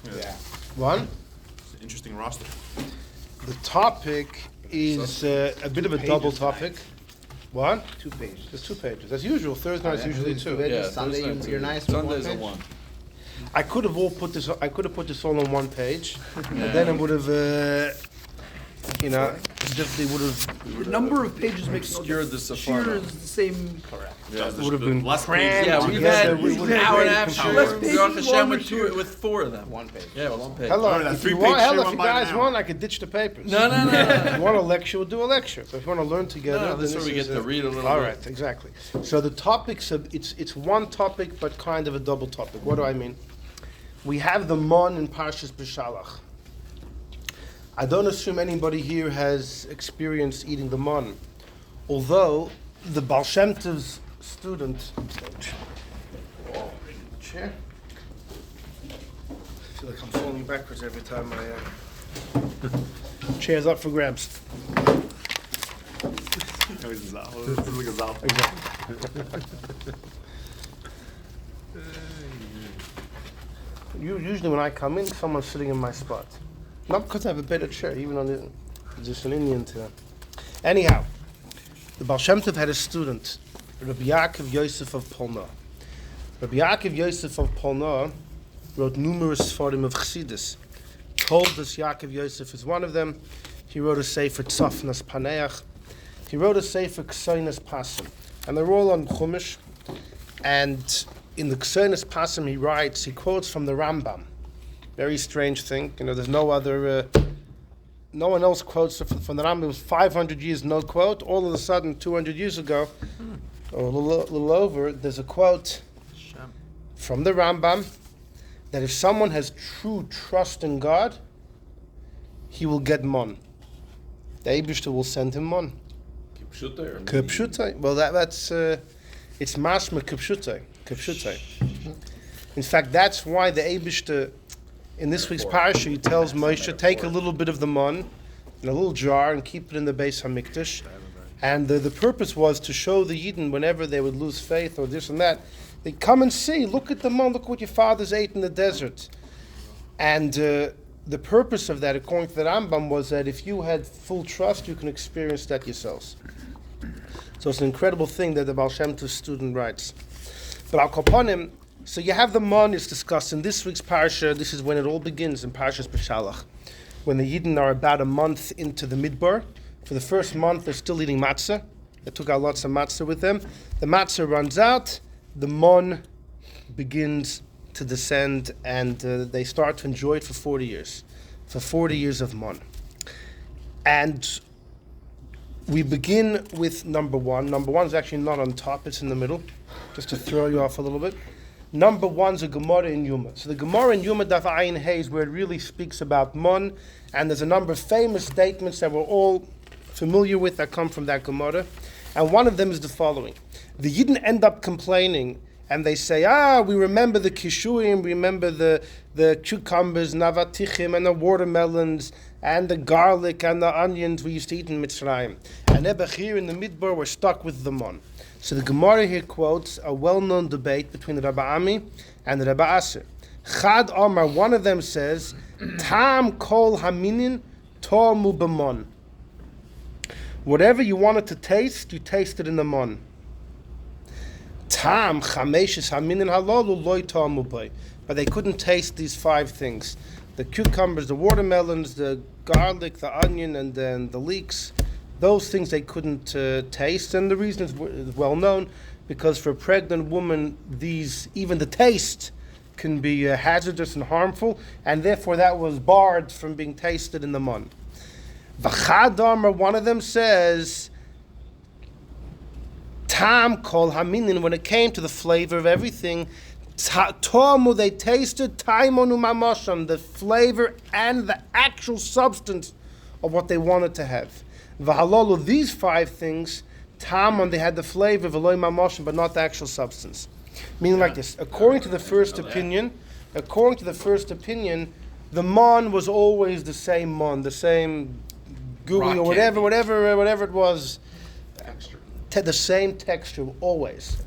Yeah. One. It's an interesting roster. The topic is a bit of a double topic. What? 2 pages. There's 2 pages. As usual, Thursday night's usually 2. Yeah, Sunday you're nice with Sundays are 1 page. 1. I could have put this all on 1 page, and then it would have, definitely would have. The number of pages makes no Obscured the difference. Safari. Sure is the same. Correct. Yeah. Would have been less crammed Yeah, we've together. had We an would have hour and a been half confused. Less show. pages, Baruch Hashem longer with show. with 4 of them. 1 page. Yeah, 1 page. Hello, Remember that if you 3-page want, shit if went you by an guys hour. want, I could ditch the papers. No. If you want a lecture, we'll do a lecture. But if you want to learn together, No, this is then where we get to read a little All bit. right, exactly. So the topics it's 1 topic, but kind of a double topic. What do I mean? We have the Mann in Parshas B'Shalach. I don't assume anybody here has experienced eating the Mann, although the Baal Shem Tov's student. Chair. I feel like I'm falling backwards every time I. Chair's up for grabs. This is like a Zal. Usually when I come in, someone's sitting in my spot. Not because I have a better chair, even on the just an Indian chair. Anyhow, the Baal Shem Tov had a student, Rabbi Yaakov Yosef of Polna. Rabbi Yaakov Yosef of Polna wrote numerous Sfarim of Chassidus. Toldos Yaakov Yosef is one of them. He wrote a Sefer Tzafnas Paneach. He wrote a Sefer Kseinas Pasim. And they're all on Chumash. And in the Kseinas Pasim he quotes from the Rambam. Very strange thing. There's no other, no one else quotes from the Rambam. It was 500 years no quote. All of a sudden, 200 years ago, or a little over, there's a quote from the Rambam that if someone has true trust in God, he will get Mann. The Eibishter will send him Mann. Kipshutai. Well, that's it's mashma kipshutai. In fact, that's why the Eibishter in this week's parasha he tells Moshe, take a little bit of the Mann in a little jar and keep it in the Beis Hamikdash. And the purpose was to show the Yidden whenever they would lose faith or this and that, they come and see, look at the Mann, look what your fathers ate in the desert. And the purpose of that, according to the Rambam, was that if you had full trust, you can experience that yourselves. So it's an incredible thing that the Baal Shem Tov student writes. But Al Kaponim, so you have the Mann, it's discussed in this week's parasha. This is when it all begins in Parshas B'Shalach, when the Yidden are about a month into the Midbar. For the first month, they're still eating matzah. They took out lots of matzah with them. The matzah runs out, the Mann begins to descend, and they start to enjoy it for 40 years. For 40 years of Mann. And we begin with number 1. Number 1 is actually not on top, it's in the middle, just to throw you off a little bit. Number 1 is a Gemara in Yuma. So the Gemara in Yuma Daf Ayin Hay is where it really speaks about Mann, and there's a number of famous statements that we're all familiar with that come from that Gemara. And one of them is the following. The Yidden end up complaining, and they say, we remember the kishuim, remember the cucumbers, navatichim, and the watermelons, and the garlic, and the onions we used to eat in Mitzrayim. And Ebech here in the Midbar, we're stuck with the Mann. So the Gemara here quotes a well-known debate between the Rabbi Ami and the Rabbi Aser. Chad Omar, one of them says, Tam kol haminin tormu b'Mann. Whatever you wanted to taste, you tasted in the Mann. Tam chameshes haminin halalu loy tormu b'ay. But they couldn't taste these 5 things. The cucumbers, the watermelons, the garlic, the onion, and then the leeks. Those things they couldn't taste, and the reason is well known, because for a pregnant woman, even the taste can be hazardous and harmful, and therefore that was barred from being tasted in the Mann. V'chadamar, one of them says, Tam kol haminin, when it came to the flavor of everything, Tomu, they tasted taimonu mamasham, the flavor and the actual substance of what they wanted to have. V'halolu, these 5 things, Tamon, they had the flavor of Eloi mamasham, but not the actual substance. Meaning like this, according to the first opinion, the Mann was always the same Mann, the same gooey or whatever it was, the same texture always.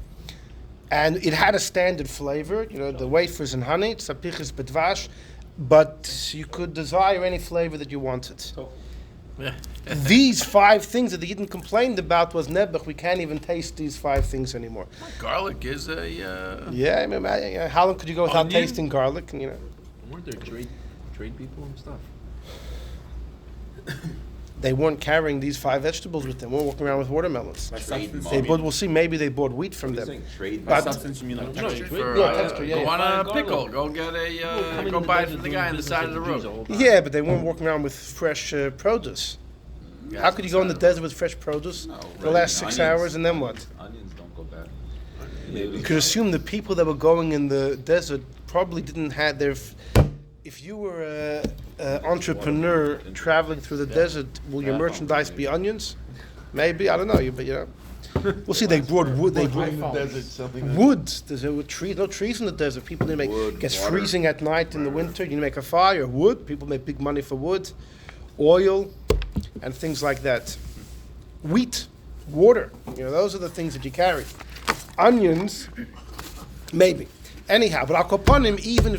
And it had a standard flavor, the wafers and honey, tzapichis bedvash. but you could desire any flavor that you wanted. Yeah. These 5 things that the Yidden complained about was nebuch. We can't even taste these 5 things anymore. Garlic is a. Yeah, I mean, how long could you go without Onion? tasting garlic? And, Weren't there trade people and stuff? they weren't carrying these 5 vegetables with them. They weren't walking around with watermelons. By substance, They you bought. mean- We'll see. Maybe they bought wheat from them. Trade. by but- substance, you mean like No, texture? trade- For, Yeah, texture, yeah, go yeah. on a Garlic. pickle. Go get a. Go buy it from the guy on the side of the road. Yeah, but they weren't walking around with fresh produce. How could you go in the desert with fresh produce for the last 6 hours and then what? Onions don't go bad. You could assume the people that were going in the desert probably didn't have their. If you were an entrepreneur traveling through the desert, will your merchandise be onions? Maybe, I don't know. But we'll see. They brought wood. They brought wood. There's no trees in the desert. People didn't make. Wood, It gets water. freezing at night in the winter. You make a fire. Wood. People make big money for wood, oil, and things like that. Wheat, water. Those are the things that you carry. Onions, maybe. Anyhow, but I'll upon him, even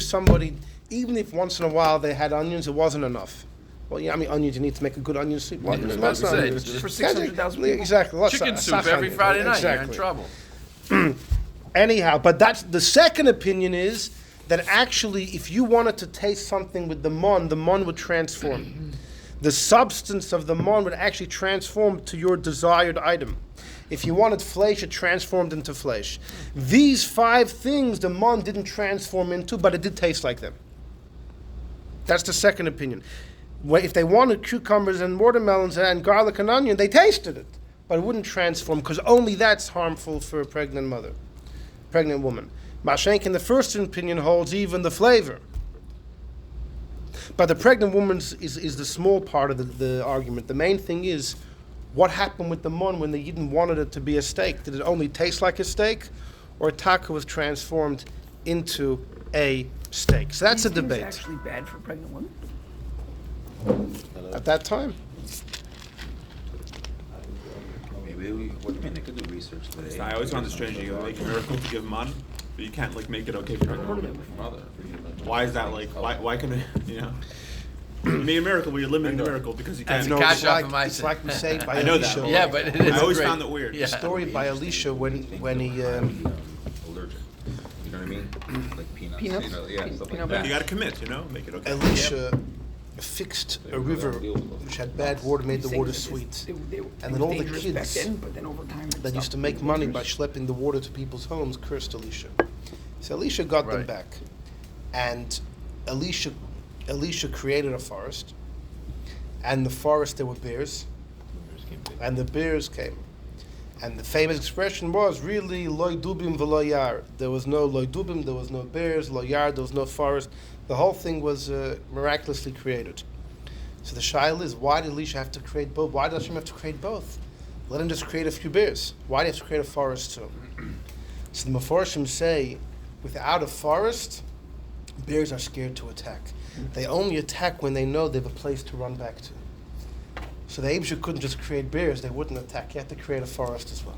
if once in a while they had onions, it wasn't enough. Well, onions, you need to make a good onion soup. What? Yeah, It's that's not what I onions. said. For 600,000 people. Exactly. Chicken soup every Friday night. You're in Exactly. trouble. Anyhow, but that's the second opinion is that actually, if you wanted to taste something with the Mann would transform. The substance of the Mann would actually transform to your desired item. If you wanted flesh, it transformed into flesh. These 5 things the Mann didn't transform into, but it did taste like them. That's the second opinion. If they wanted cucumbers and watermelons and garlic and onion, they tasted it, but it wouldn't transform because only that's harmful for a pregnant woman. Mashenk in the first opinion holds even the flavor. But the pregnant woman is the small part of the argument. The main thing is, what happened with the Mann when the Yidden wanted it to be a steak? Did it only taste like a steak, or taka was transformed into a steak? So that's a These things debate. actually bad for pregnant women. At that time, Maybe what do you mean? They could do research today. I always found it strange. You make a miracle to give Mann, but you can't like make it okay for pregnant women. Why is that like? Why can it? You made a miracle, but you're limiting the miracle because you can't. That's cash it's off like, of my it's like we say by I know that. Elisha. Yeah, but it is I always great. found it weird. Yeah. The story by Elisha when he Allergic. You know what I mean? Like peanuts. Peanuts? You know, yeah, stuff Peanut like You that. gotta commit, make it okay. Elisha fixed a river which had bad water, made the water sweet. And then all the kids But then over time, that used to make money by schlepping the water to people's homes cursed Elisha. So Elisha got them Right. back, and Elisha created a forest, and the forest there were bears, and the bears came. And the famous expression was really loy dubim v'lo yar. There was no loy dubim, there was no bears, lo yar, there was no forest. The whole thing was miraculously created. So the shaila is, why did Elisha have to create both? Why does Hashem have to create both? Let him just create a few bears. Why do you have to create a forest too? So the Meforshim say, without a forest, bears are scared to attack. They only attack when they know they have a place to run back to. So the Abishah couldn't just create bears, they wouldn't attack. You have to create a forest as well.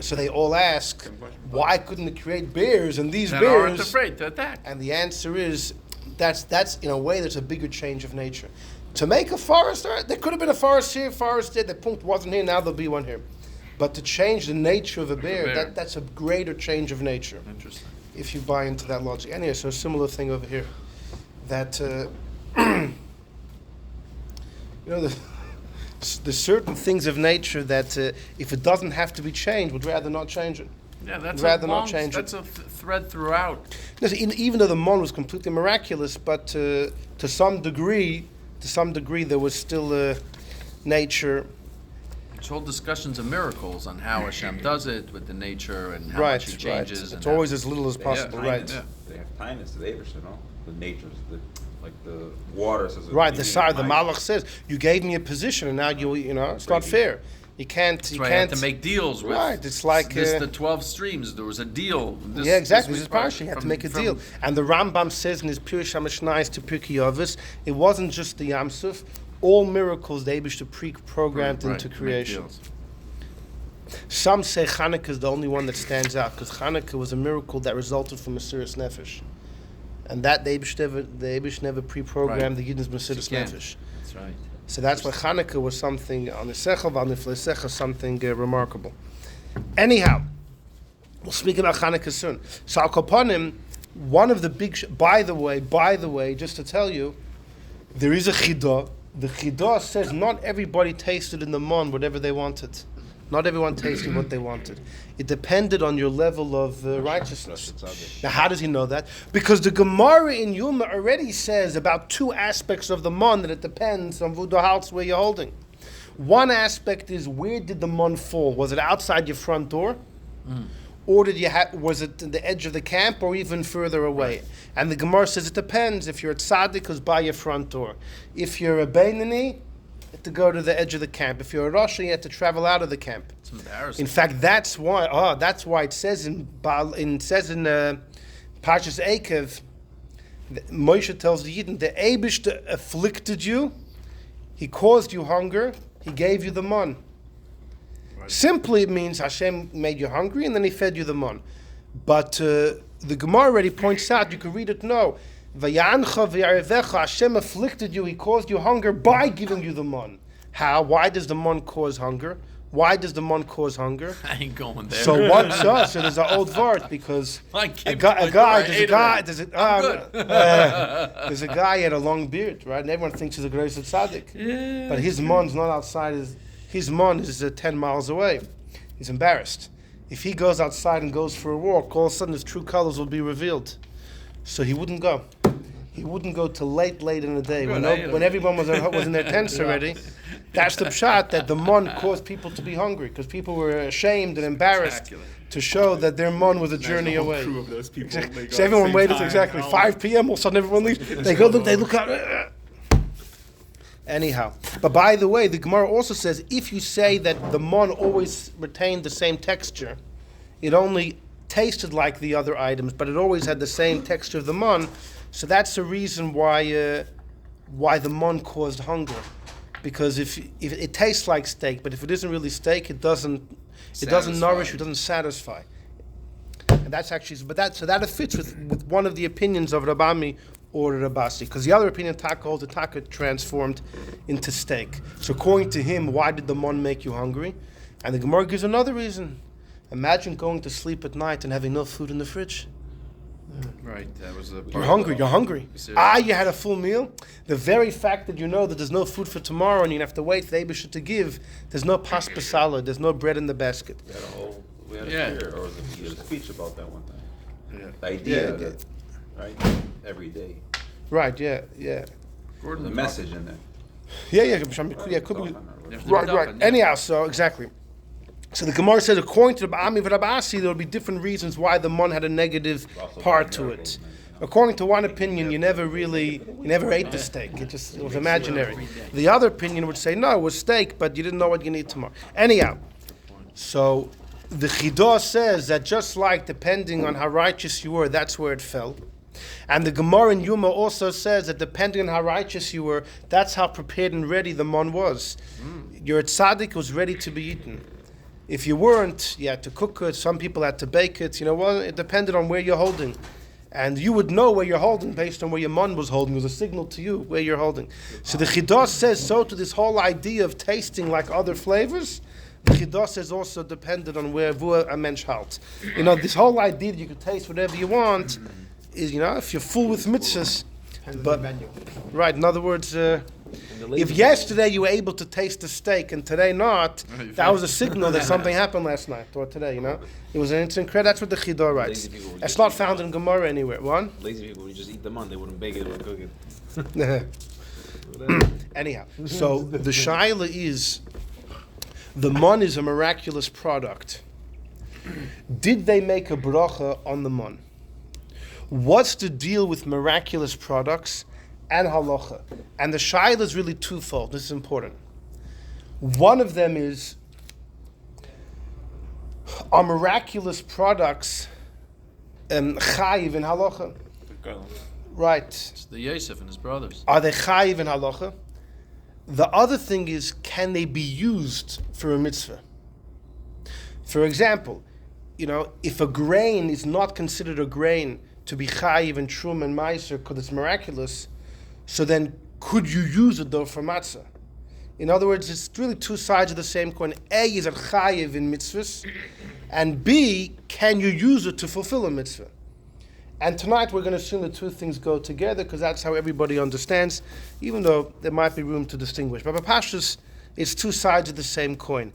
So they all ask, why couldn't it create bears? And these That aren't bears, afraid to attack. and the answer is, that's in a way that's a bigger change of nature. To make a forest, all right, there could have been a forest here, forest there, the point wasn't here, now there'll be one here. But to change the nature of a bear, that's a greater change of nature. Interesting. If you buy into that logic. Anyway, so a similar thing over here. That, there's certain things of nature that if it doesn't have to be changed, would rather not change it. Yeah, that's Rather a not long, change it. that's a thread throughout. Even though the Mann was completely miraculous, but to some degree, there was still nature. There's whole discussions of miracles on how Hashem does it with the nature and how Right, much He changes. right. and It's how- always as little as possible, Yeah, right? yeah. They have kindness to the Abish, you know? The natures, like the water says. Right, the Malach says, you gave me a position and now it's not fair. You can't, That's why I had to make deals with. Right, it's like, the 12 streams. There was a deal. yeah, exactly. This is was partial. You had to from- make a from- deal. And the Rambam says in his Pirush HaMishnayos to Pirkei Avos, it wasn't just the Yam Suf. All miracles they to pre-programmed Right, into make creation. deals. Some say Hanukkah is the only one that stands out because Hanukkah was a miracle that resulted from Mesiras Nefesh. And that the Eibush never pre-programmed Right. the Yidden's Mesilas So you can't. Nefesh. That's right. So that's why Hanukkah was something on the Sechel, on the Fleisecha, something remarkable. Anyhow, we'll speak about Hanukkah soon. So Al Kapanim, one of the big, by the way, just to tell you, there is a chidah. The chidah says not everybody tasted in the Mann whatever they wanted. Not everyone tasted what they wanted. It depended on your level of righteousness. Now, how does he know that? Because the Gemara in Yuma already says about two aspects of the Mann that it depends on the house where you're holding. One aspect is, where did the Mann fall? Was it outside your front door? Or was it in the edge of the camp, or even further away? Right. And the Gemara says it depends. If you're a tzaddik, it's by your front door. If you're a beinani, you have to go to the edge of the camp. If you're a Rosh, you have to travel out of the camp. It's embarrassing. In fact, that's why it says in Parshas Eikev, Moshe tells the Yidden, the Eibush afflicted you, he caused you hunger, he gave you the Mann. Right. Simply it means Hashem made you hungry and then he fed you the Mann. But the Gemara already points out, you can read it now, Hashem afflicted you, he caused you hunger by giving you the Mann. How? Why does the Mann cause hunger? Why does the Mann cause hunger? I ain't going there. So what? So there's an old word, because there's a guy had a long beard, right? And everyone thinks he's a great tzaddik. Yeah. But his Mann's not outside. His Mann is 10 miles away. He's embarrassed. If he goes outside and goes for a walk, all of a sudden his true colors will be revealed. So he wouldn't go. He wouldn't go till late in the day when everyone was in their tents already. That's the pshat, that the Mann caused people to be hungry, because people were ashamed and embarrassed to show that their Mann was a journey away. Crew of those people, Exactly. So everyone waited exactly 5 p.m. All of a sudden everyone leaves. They look out. Anyhow, but by the way, the Gemara also says if you say that the Mann always retained the same texture, it only tasted like the other items, but it always had the same texture of the Mann. So that's the reason why the Mann caused hunger. Because if it tastes like steak, but if it isn't really steak, it doesn't nourish, it doesn't satisfy. And that's actually, so that fits with one of the opinions of Rabami or Rabasi, because the other opinion, Taka, holds the Taka transformed into steak. So according to him, why did the Mann make you hungry? And the Gemara gives another reason. Imagine going to sleep at night and having no food in the fridge. Right, that was the. You're hungry. You had a full meal. The very fact that you know that there's no food for tomorrow and you have to wait for the Eibusher to give, there's no pasta salad, there's no bread in the basket. We had a speech about that one time. Yeah. The idea that, right, every day. Right, yeah. Gordon, the message in there. Yeah, could be. Right. Anyhow, so exactly. So the Gemara says, according to the Ba'ami v'Rabasi, there will be different reasons why the Mann had a negative part to it. According to one opinion, you never ate the steak. It was imaginary. The other opinion would say, no, it was steak, but you didn't know what you need tomorrow. Anyhow, so the Chidah says that just like depending on how righteous you were, that's where it fell. And the Gemara in Yuma also says that depending on how righteous you were, that's how prepared and ready the Mann was. Your tzaddik was ready to be eaten. If you weren't, you had to cook it. Some people had to bake it. It depended on where you're holding. And you would know where you're holding based on where your Mann was holding. It was a signal to you where you're holding. So the Chidah says so to this whole idea of tasting like other flavors. The Chidah says also depended on where a mensch halt. This whole idea that you could taste whatever you want is, if you're full with mitzvahs. But, right, in other words, if yesterday you were able to taste the steak and today not, that was a signal that something happened last night or today, It was an instant credit. That's what the Chidah writes. It's not found in Gemara anywhere. One? Lazy people would just eat the Mann. They wouldn't bake it or cook it. Anyhow, so the Shaila is, the Mann is a miraculous product. Did they make a bracha on the Mann? What's the deal with miraculous products and halacha? And the shaila is really twofold. This is important. One of them is, are miraculous products chayiv in halacha? Right. It's the Yosef and his brothers. Are they chayiv in halacha? The other thing is, can they be used for a mitzvah? For example, if a grain is not considered a grain to be chayiv and trum and meiser because it's miraculous, so then could you use it though for matzah? In other words, it's really two sides of the same coin. A, is it chayiv in mitzvahs? And B, can you use it to fulfill a mitzvah? And tonight we're going to assume the two things go together because that's how everybody understands, even though there might be room to distinguish. But Pashtus, it's two sides of the same coin.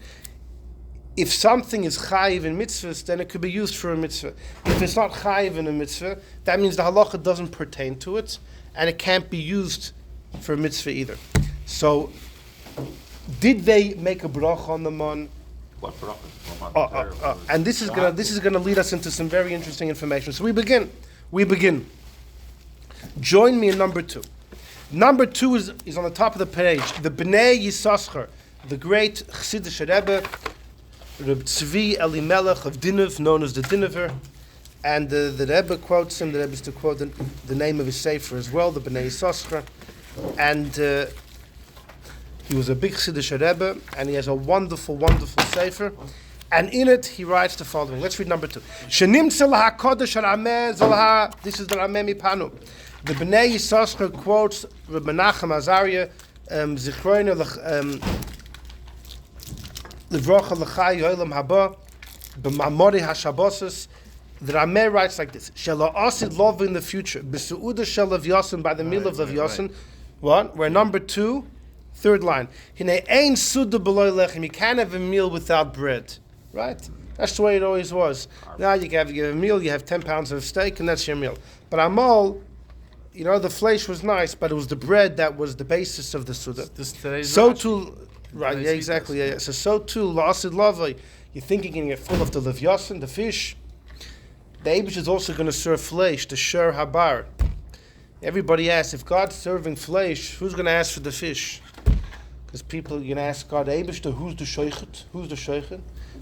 If something is chayiv in mitzvahs, then it could be used for a mitzvah. If it's not chayiv in a mitzvah, that means the halacha doesn't pertain to it, and it can't be used for a mitzvah either. So, did they make a bracha on the Mann? What bracha? And this is gonna lead us into some very interesting information. So we begin. Join me in number 2. Number 2 is on the top of the page. The Bnei Yissaschar, the great Chassidish Rebbe, Reb Tzvi Elimelech of Dinov, known as the Dinover, and the Rebbe quotes him. The Rebbe is to quote the name of his sefer as well, the Bnei Yissaschar, and he was a big Chassidish Rebbe, and he has a wonderful, wonderful sefer. And in it, he writes the following. Let's read number 2. Shenimtze laha kodesh harameh zolaha. This is the Rameh Mipanu. The Bnei Yissaschar quotes Reb Menachem Azariah, Zichroinu Livrocha l'chai yolam haba, b'mamori hashabosus. The Rameh writes like this: Shelo asid love in the future, b'suuda shel Lev Yosin, by the meal of Lev Yosin. What? We're number 2, third line. Hinei ein suda b'loy lechem. You can't have a meal without bread. Right? That's the way it always was. Now you have a meal, you have 10 pounds of steak, and that's your meal. But Amal, the flesh was nice, but it was the bread that was the basis of the Suda. So too, right, yeah, exactly. Yeah. So too, la'asid lavai, you think you're going to get full of the levyasin, the fish. The Emes is also going to serve flesh, the shur habar. Everybody asks, if God's serving flesh, who's going to ask for the fish? Because people, you're going to ask God, who's the shoichet? Who's the shoichet?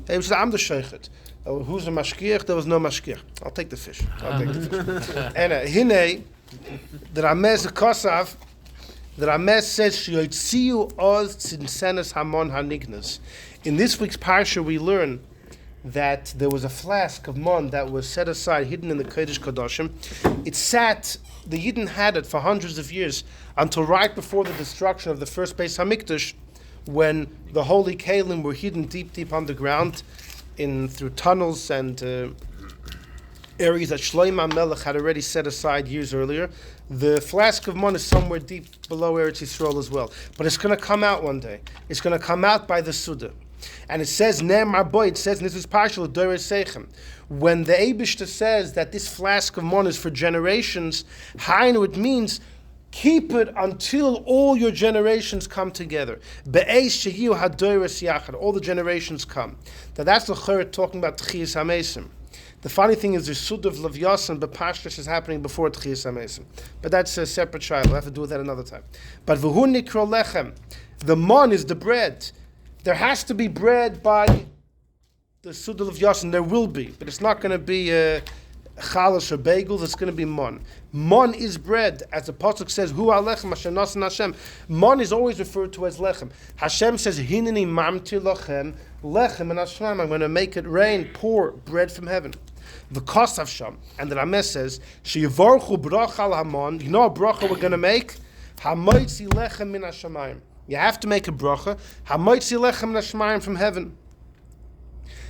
He said, I'm the sheichet. Who's the mashkiach? There was no mashkiach. I'll take the fish. And hine, the Ramez Kosav, the Ramez says, Shiyotziu oz tzinsenes hamon hanignas. In this week's parsha, we learn that there was a flask of Mann that was set aside, hidden in the Kodesh Kodashim. It sat, the Yidden had it for hundreds of years, until right before the destruction of the first Beis HaMikdash, when the holy Kalim were hidden deep, deep underground through tunnels and areas that Shlomo Melech had already set aside years earlier. The flask of Mann is somewhere deep below Eretz Yisrael as well. But it's going to come out one day. It's going to come out by the Suda. And it says, it says, and this is partial, when the Eibishter says that this flask of Mann is for generations, Hainu, it means keep it until all your generations come together. All the generations come. Now that's the Cheret talking about Tchias HaMesim. The funny thing is the Sud of Lev Yosin, but Pashtush is happening before Tchias HaMesim. But that's a separate child. We'll have to do that another time. But V'hu Nikro Lechem, the Mann is the bread. There has to be bread by the Sud of Lev Yosin. There will be, but it's not going to be chalash or bagels, it's going to be Mann. Mann is bread, as the pasuk says, Hu alechem asher nasan Hashem. Mann is always referred to as lechem. Hashem says, Hineni mamti lachem, lechem and Hashem, I'm going to make it rain, pour bread from heaven. The kosav sham, and the Rameh says, Sheyivorchu bracha al hamon, you know a bracha we're going to make? Hamoitzi lechem min hashamayim. You have to make a bracha, Hamoitzi lechem min hashamayim from heaven.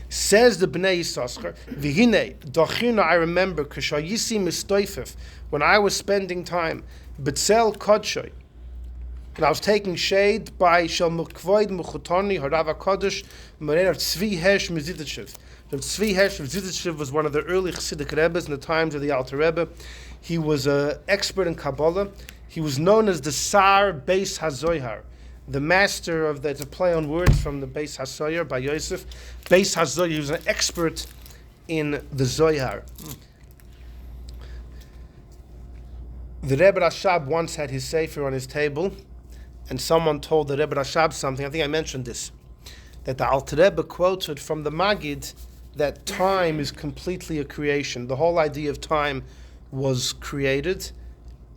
Says the Bnei Yissaschar, V'hinei, dochina, I remember, k'shayisi mistoifef, when I was spending time, betzel kodshay, and I was taking shade by Shel Mukvoid Muchutoni, Harav HaKodesh, Morener Tzvi Hesh Mizidishev. Tzvi Hesh Mizidishev was one of the early Chassidic Rebbes in the times of the Alter Rebbe. He was an expert in Kabbalah. He was known as the Sar Beis HaZoyhar, the master of it's a play on words from the Beis HaSoyer by Yosef. Beis HaZoyer, he was an expert in the Zohar. The Rebbe Rashab once had his sefer on his table, and someone told the Rebbe Rashab something. I think I mentioned this, that the Alter Rebbe quoted from the Magid that time is completely a creation. The whole idea of time was created,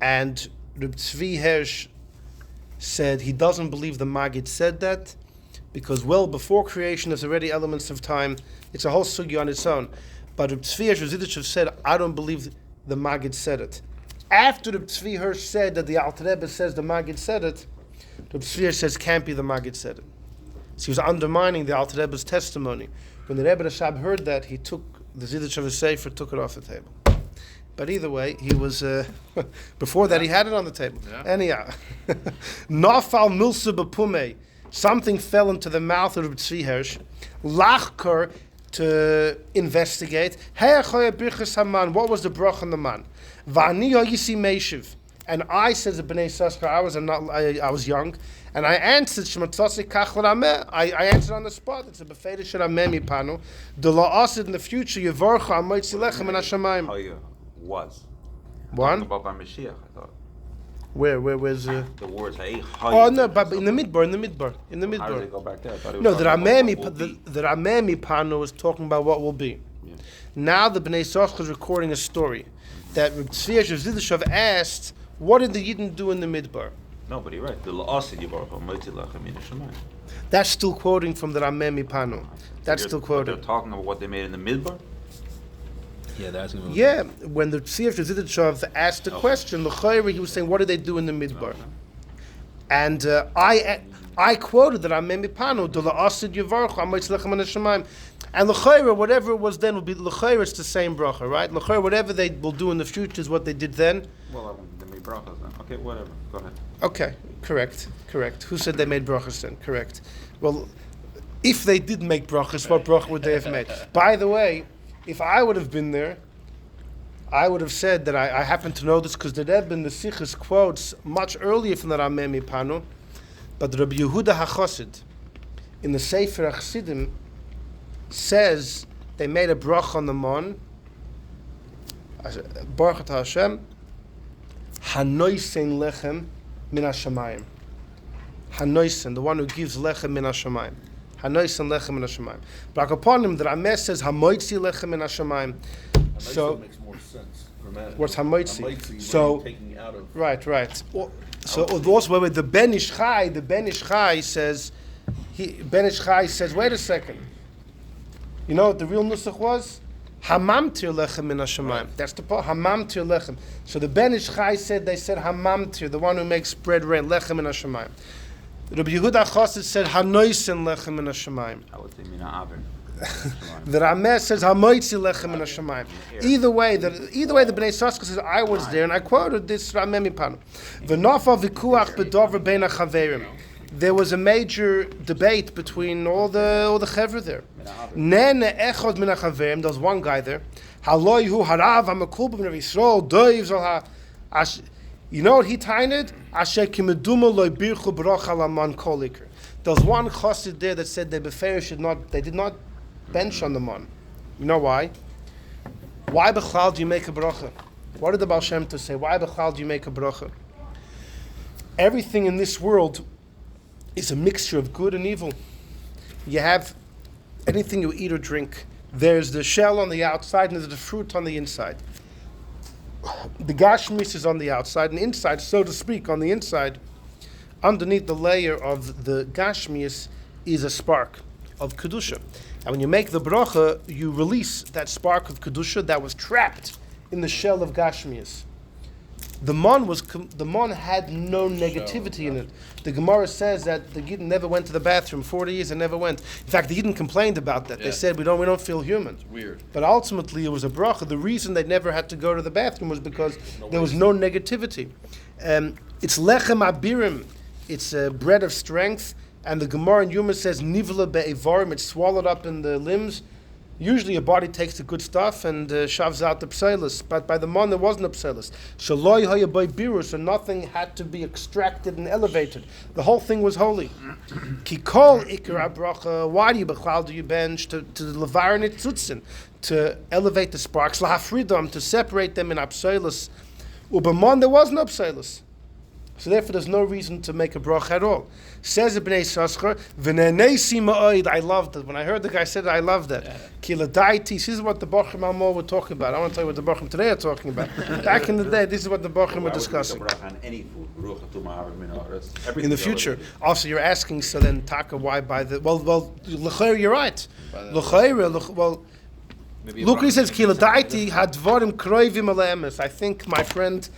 and Reb Tzvi Hersh said he doesn't believe the Magid said that, because well before creation there's already elements of time. It's a whole sugi on its own. But Reb Tzvi Hersh said, I don't believe the Maggid said it. After the Tzvi Hirsch said that the Alter Rebbe says the Maggid said it, the Tzvi Hirsch says can't be the Maggid said it. So he was undermining the Alter Rebbe's testimony. When the Rebbe Rashab heard that, he took the Ziddush of his Sefer, took it off the table. But either way, he was, before that he had it on the table. Yeah. Anyhow, Nafal Milsa B'Pumei, something fell into the mouth of Tzvi Hirsch, Lachker, to investigate. What was the brach on the man? And I, says the Bnei Saskar, I was young, and I answered I answered on the spot. It's a befeder sheramemi panu. The law asid in the future yevorcha amoitzi lechem in hashamayim. How you was. One. About by Mashiach, I thought. Where's The words hey. Oh no, but in the midbar. How did they go back there? I thought it was No, the talking about what will Ramemi, be. the Ramemi Pano is talking about what will be. Yeah. Now the Bnei Sochar is recording a story that Reb Tzvi Zidushav asked, what did the Yidden do in the Midbar? No, but you're right. The la'asid yivarach ha'moitzi lechem in hashamayim. That's still quoting from the Ramemi Pano. That's They're- still They're quoting. talking about what they made in the midbar. Yeah, that's gonna be. Yeah, when the Tzvi Zidushav asked the question, the Chayri, he was saying, what did they do in the Midbar? And I quoted that Ramemi Pano, the la'asid yivarach ha'moitzi lechem in hashamayim. And l'chayra, whatever it was then, will be l'chayra. It's the same bracha, right? L'chayra, whatever they will do in the future is what they did then. Well, they made brachas then. Okay, whatever. Go ahead. Okay, correct. Who said they made brachas then? Correct. Well, if they did make brachas, what bracha would they have made? By the way, if I would have been there, I would have said that I happen to know this because the Rebbe in the Sichos quotes much earlier from the Ramemi Panu, but the Rabbi Yehuda HaChassid in the Sefer HaChasidim says they made a bracha on the Mann, Baruch Atah Hashem, Hanoisen lechem min hashamayim. Hanoisen, the one who gives lechem min hashamayim. Hanoisen lechem min hashamayim. Barak upon him, the Rameh says Hamoitzi lechem min hashamayim. So makes more sense grammatically. what's Hamoitzi? Hamoitzi, So taking out of right. So also with the Ben Ish Chai, says wait a second. You know what the real nusach was? Hamamtir lechem min hashamayim. That's the part. Hamamtir lechem. So the Ben Ish Chai said hamamtir, the one who makes bread red, lechem min hashamayim. Rabbi Yehuda Chassid said hanoisen lechem min hashamayim. I would say mina aver. The Rameh says hamoitzi lechem min hashamayim. Either way, the Bnei Saskar says I was there, and I quoted this Rameh Mipanu. V'nafal v'kuach b'dover bein hachaverim. There was a major debate between all the chevra there. Nene echod min hachaverim. There was one guy there. Haloi hu harav hamakul b'nei Yisrael doiv zol ha. You know what he tainted? Asher kimeduma loy birchu bracha laman koliker. There was one chassid there that said they did not bench on the man. You know why? Why b'chlal do you make a bracha? What did the Baal Shem Tov say? Why b'chlal do you make a bracha? Everything in this world is a mixture of good and evil. You have anything you eat or drink. There's the shell on the outside and there's the fruit on the inside. The gashmis is on the outside, and inside, so to speak, on the inside, underneath the layer of the gashmis is a spark of kedusha. And when you make the bracha, you release that spark of kedusha that was trapped in the shell of gashmis. The Mann had no negativity in it. The Gemara says that the Yidden never went to the bathroom. 40 years and never went. In fact, the Yidden complained about that. They said we don't feel human. Weird. But ultimately, it was a bracha. The reason they never had to go to the bathroom was because there was no negativity. It's lechem abirim. It's bread of strength. And the Gemara in Yuma says nivla be'evarim. It's swallowed up in the limbs. Usually your body takes the good stuff and shoves out the pselis, but by the Mann there wasn't a pselis. Shaloi haya by biru, so nothing had to be extracted and elevated. The whole thing was holy. Kikol ikar bracha. Why do you bench to levar nitzutzin, to elevate the sparks, lahafridam, to separate them in pselis? Ubeman there was no pselis. So therefore, there's no reason to make a bracha at all. Says the Bnei Saskar, "V'nenesi ma'od." I loved it. When I heard the guy said it, I loved that. Kiladaitis. This is what the Bochum Almor were talking about. I want to tell you what the Bochum today are talking about. Back in the day, this is what the Bochum were discussing. On any food. In the future. Also, you're asking, so then, Taka, why by the... Well, L'chayr, you're right. L'chayr, well, Look, he says, Kiladaiti hadvarim kroivim ala emes. I think my friend,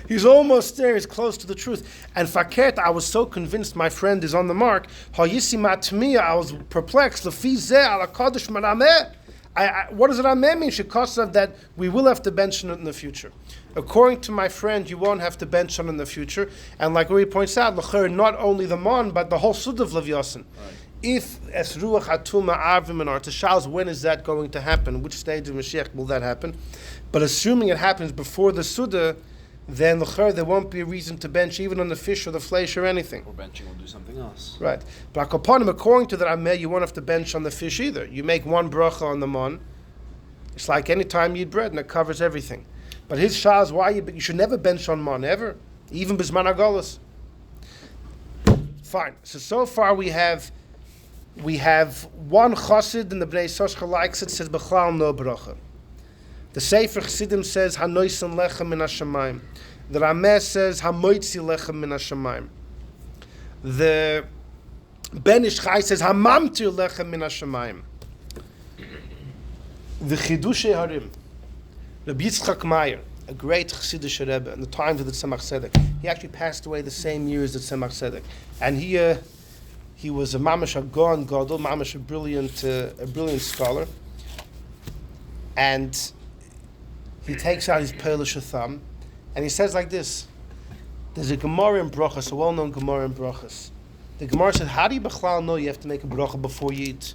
he's almost there, he's close to the truth. And fakert, I was so convinced my friend is on the mark. Hayisi matmiya, I was perplexed. Lefizeh ala kadosh marameh. What does it ameh mean? Shekasav, that we will have to bench on it in the future. According to my friend, you won't have to bench on it in the future. And like Uri points out, not only the Mann, but the whole Sud of Levyasin. Right. If es ruach hatuma avim and artashals, when is that going to happen? Which stage of Mashiach will that happen? But assuming it happens before the Suda, then there won't be a reason to bench even on the fish or the flesh or anything. Or benching will do something else. Right. But according to that Ameh, you won't have to bench on the fish either. You make one bracha on the Mann. It's like any time you eat bread and it covers everything. But his shah is why you should never bench on Mann, ever. Even Bisman Agolas. Fine. So far we have one chassid in the Bnei Yissaschar likes it, says B'chlal no bracha. The Sefer Chassidim says Hanoisen lechem min hashamayim. The Rameh says Hamoitzi lechem min hashamayim. The Ben Ish Chai says Hamamtir lechem min hashamayim. The Chidushei Harim, Rabbi Yitzchak Meyer, a great Chassidish Rebbe in the times of the Tzemach Tzedek. He actually passed away the same year as the Tzemach Tzedek, and he was a mamash a Gaon Gadol, mamash a brilliant scholar, and he takes out his Polish thumb, and he says like this: there's a Gemara in Brachas, a well-known Gemara in Brachas. The Gemara said, how do you b'chlal know you have to make a bracha before you eat?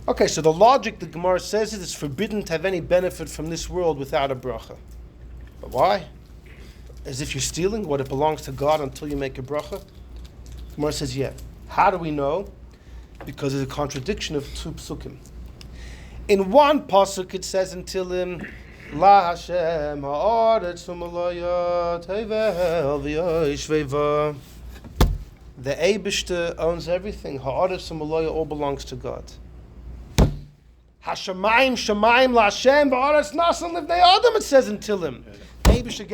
Okay, so the logic the Gemara says is it's forbidden to have any benefit from this world without a bracha. But why? As if you're stealing what it belongs to God until you make a bracha? The Gemara says, yeah. How do we know? Because there's a contradiction of two psukim. In one pasuk it says until La Hashem ha'aretz u'malaya tevel v'yoshveva. The Eibishter owns everything. Ha'aretz u'malaya all belongs to God. Hashemayim shemayim la'Hashem v'aretz nasan livnei adam, it says in Tilim. Eibishter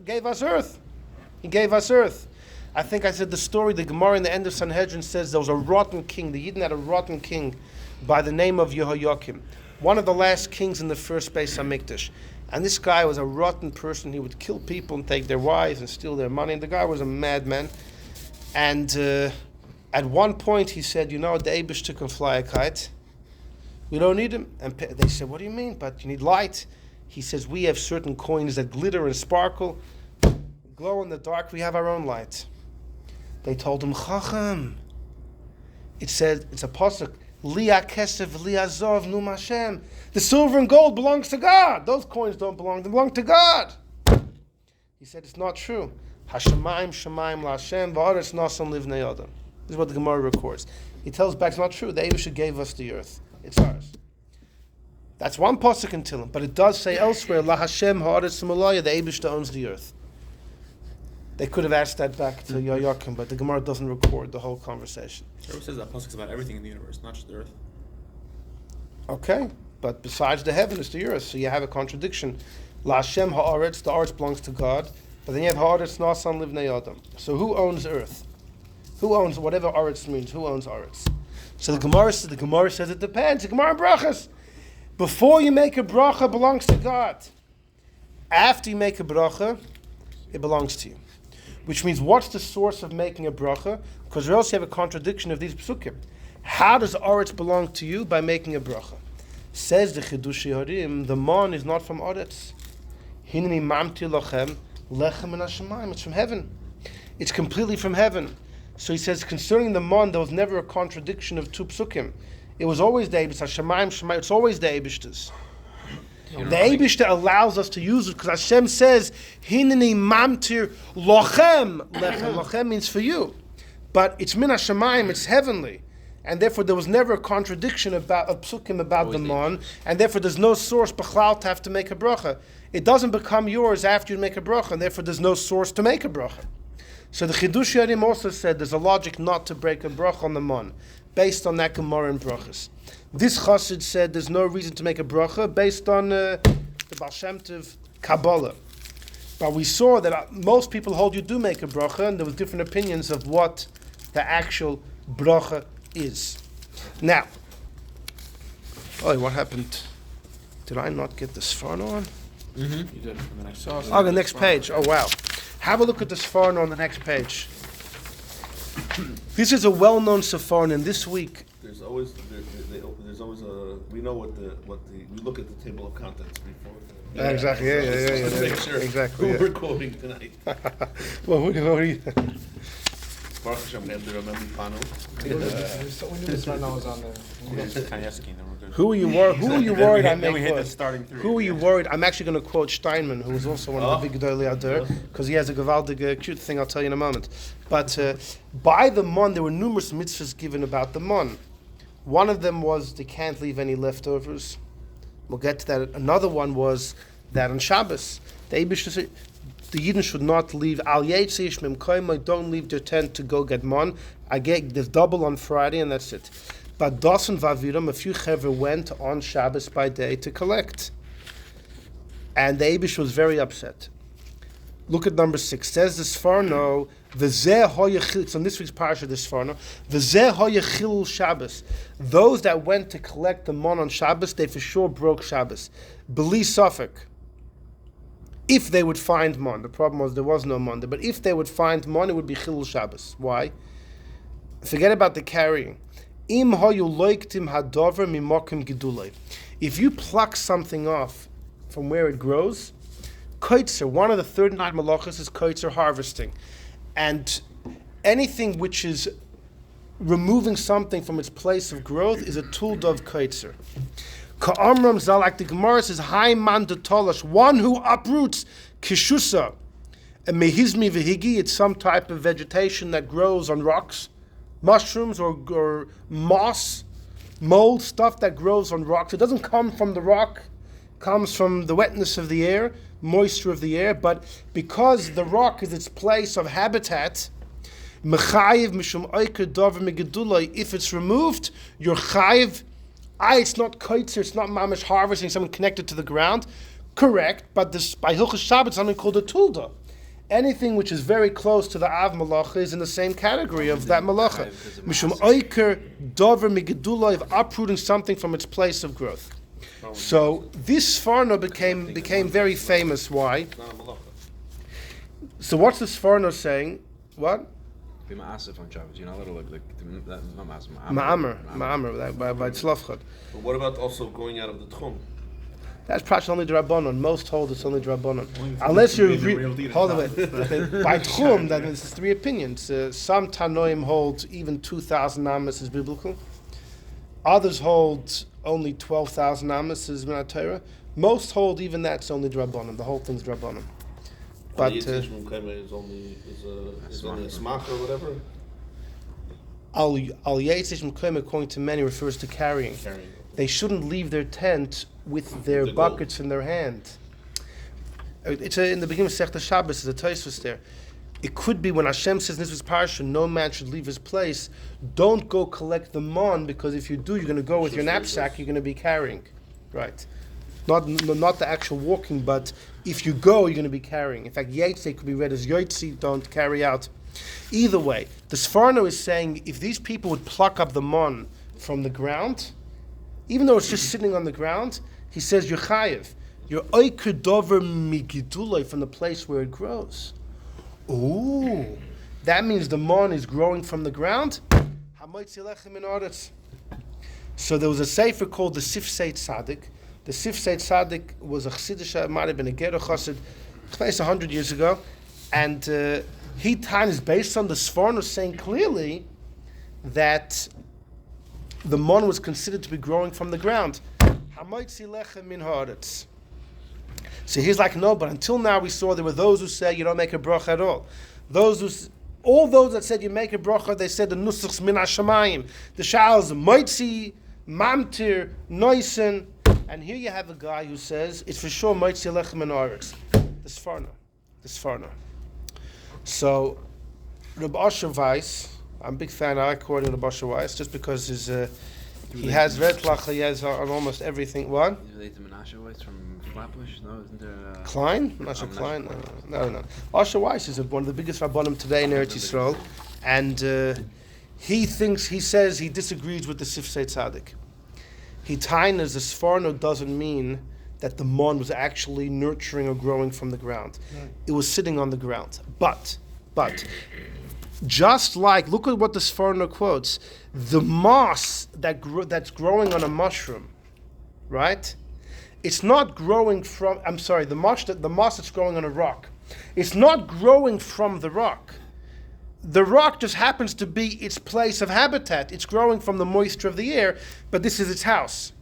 gave us earth. He gave us earth. I think I said the story, the Gemara in the end of Sanhedrin says there was a rotten king. The Yidden had a rotten king by the name of Yehoiakim, one of the last kings in the first Beis HaMikdash. And this guy was a rotten person. He would kill people and take their wives and steal their money. And the guy was a madman. And at one point he said, the Eibishter can fly a kite. We don't need him. And they said, what do you mean? But you need light. He says, we have certain coins that glitter and sparkle, glow in the dark. We have our own light. They told him, Chacham. It said, it's a pasuk, Liya kesef, Liya zov, Num Hashem. The silver and gold belongs to God. Those coins don't belong, they belong to God. He said, it's not true. Hashemayim, Shemayim, LaHashem, V'aretz nasan livnei adam. This is what the Gemara records. He tells back, it's not true. The Eibishter gave us the earth. It's ours. That's one pasuk in Tilim, but it does say elsewhere, La Hashem ha'aretz u'malaya, the Eibishter owns the earth. They could have asked that back to Yoyakim, but the Gemara doesn't record the whole conversation. It says that pasuk's about everything in the universe, not just the earth. Okay, but besides the heaven, it's the earth, so you have a contradiction. La Hashem ha'aretz, the earth belongs to God, but then you have ha'aretz nasan livnei adam. So who owns earth? Who owns whatever aretz means? Who owns aretz? So the Gemara says it depends. The Gemara in Brachas. Before you make a bracha, it belongs to God. After you make a bracha, it belongs to you. Which means, what's the source of making a bracha? Because or else you have a contradiction of these psukim. How does aretz belong to you? By making a bracha. Says the Chidushei Harim, the Mann is not from aretz. Hineni mamti lachem lechem min hashemayim. It's from heaven. It's completely from heaven. So he says, concerning the Mann, there was never a contradiction of two psukim. It was always the Eibishter. Shemayim, Shemayim. It's always the Eibishter's. The Eibishter allows us to use it because Hashem says, Hineni mamtir lochem. Lechem. Lochem means for you. But it's min hashemayim, it's heavenly. And therefore there was never a contradiction about a psukim about the Mann, and therefore there's no source b'chlal to have to make a bracha. It doesn't become yours after you make a bracha, and therefore there's no source to make a bracha. So the Chidushei Harim also said there's a logic not to break a bracha on the Mann, based on that Gemara in Brachas. This Chassid said there's no reason to make a bracha based on the Baal Shem Tov Kabbalah. But we saw that most people hold you do make a bracha, and there was different opinions of what the actual bracha is. Now, Oh, what happened? Did I not get the Sforno on? You did, and then I saw. Oh, the next page. Oh, wow. Have a look at the Sforno on the next page. This is a well-known Sforno, and this week, There's always we know what we look at the table of contents before. exactly, yeah. Make sure Exactly, who yeah. we're quoting tonight. well, what are you? Baruch Hashem, we have the Rameli panel. We knew this right now was on there. Kanievsky, then we're good. Who are you worried I Then we may hit the quote? starting three. Who are you worried? I'm actually going to quote Steinman, who was also one of the big Gedolei Adur, because he has a gewaldige, cute thing I'll tell you in a moment. But by the Mann, there were numerous mitzvahs given about the Mann. One of them was they can't leave any leftovers. We'll get to that. Another one was that on Shabbos, the Yidden should not leave al yetzish mem koimai, don't leave their tent to go get Mann. I get there's double on Friday and that's it. But Dasan Vaviram, a few chevra went on Shabbos by day to collect. And the Ebish was very upset. Look at number 6. Says the Sforno, it's on this week's parasha, the Sforno, V'zeh hoyechil Shabbos. Those that went to collect the Mann on Shabbos, they for sure broke Shabbos. Beli Suffolk. If they would find Mann, the problem was there was no Mann there, but if they would find Mann, it would be Chilul Shabbos. Why? Forget about the carrying. Im hoyu loiktim hadover mimokim gedulei. If you pluck something off from where it grows, koitzer, one of the 39 malachas is koitzer, harvesting. And anything which is removing something from its place of growth is a tool of koitzer. Ka'amram zalak, the Gemara says, Hai man de tolash, one who uproots kishusa, a mehizmi vehigi, it's some type of vegetation that grows on rocks, mushrooms or moss, mold, stuff that grows on rocks. It doesn't come from the rock, it comes from the wetness of the air, moisture of the air, but because the rock is its place of habitat, mechayiv mishum oiker dover megedulai, if it's removed, you're chayiv. It's not koitzer, it's not mamish harvesting, someone connected to the ground. Correct, but this by Hilchos Shabbat, something called a tulda. Anything which is very close to the Av Malacha is in the same category of that Malacha. Mishum oiker dover migedullah, of uprooting something from its place of growth. So this Sforno became very famous. Why? So what's the Sforno saying? What? Be ma'asif on Shabbos. You're not allowed to not ma'asif. Ma'amer, by Tzlofchad. But what about also going out of the Tchum? That's perhaps only Drabonon. Most hold it's only Drabonon. Unless you're hold on. By Tchum, that means there's 3 opinions. Some Tanoim hold even 2,000 amas is biblical. Others hold only 12,000 amas is Minat Torah. Most hold even that's only Drabonon. The whole thing's Drabonon. But is only a smach or whatever. Al Yetzish Mekayim, according to many, refers to carrying. They shouldn't leave their tent with their buckets in their hand. It's in the beginning of Sechta Shabbos, there's a Tosfos there. It could be when Hashem says in this parsha, no man should leave his place, don't go collect the Mann, because if you do, you're going to go with your knapsack, you're going to be carrying. Right. Not the actual walking, but if you go, you're going to be carrying. In fact, Yetze could be read as Yotzi, don't carry out. Either way, the Sforno is saying if these people would pluck up the Mann from the ground, even though it's just sitting on the ground, he says, you're chayiv. You're oiker dover migiduloi, from the place where it grows. Ooh, that means the Mann is growing from the ground. So there was a sefer called the Sifsei Tzaddik. The Sifsei Tzaddik was a Chassidish, might have been a Gero Chassid, placed 100 years ago, and he is based on the Sforno saying clearly that the Mann was considered to be growing from the ground. So he's like, no, but until now we saw there were those who say you don't make a bracha at all. All those that said you make a bracha, they said the nusachs min hashamayim. The shals moitzi, mamtir, noisen. And here you have a guy who says it's for sure moitzi lechem min haaretz. The Sforno. So Reb Asher Weiss, I'm a big fan. I like quoting Reb Asher Weiss just because he has red tlach, he has on almost everything. What? You relate to Menashe Weiss from Flatbush? No, isn't there? Klein? Menashe Klein? No. Asher Weiss is one of the biggest rabbanim today in Eretz Yisrael, and he says he disagrees with the Sifsei Tzaddik. Hitainas, the Sforno doesn't mean that the Mann was actually nurturing or growing from the ground. It was sitting on the ground. But, just like, look at what the Sforno quotes, the moss that's growing on a mushroom, right? It's not growing from, the moss that's growing on a rock. It's not growing from the rock. The rock just happens to be its place of habitat. It's growing from the moisture of the air, but this is its house.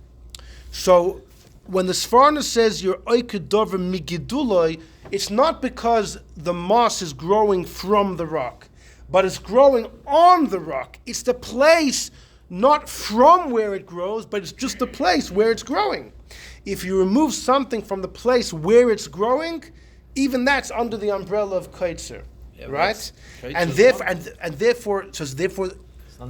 So when the Sforno says you're oikedover migiduloi, it's not because the moss is growing from the rock, but it's growing on the rock. It's the place not from where it grows, but it's just the place where it's growing. If you remove something from the place where it's growing, even that's under the umbrella of kaitzer. Right, and therefore,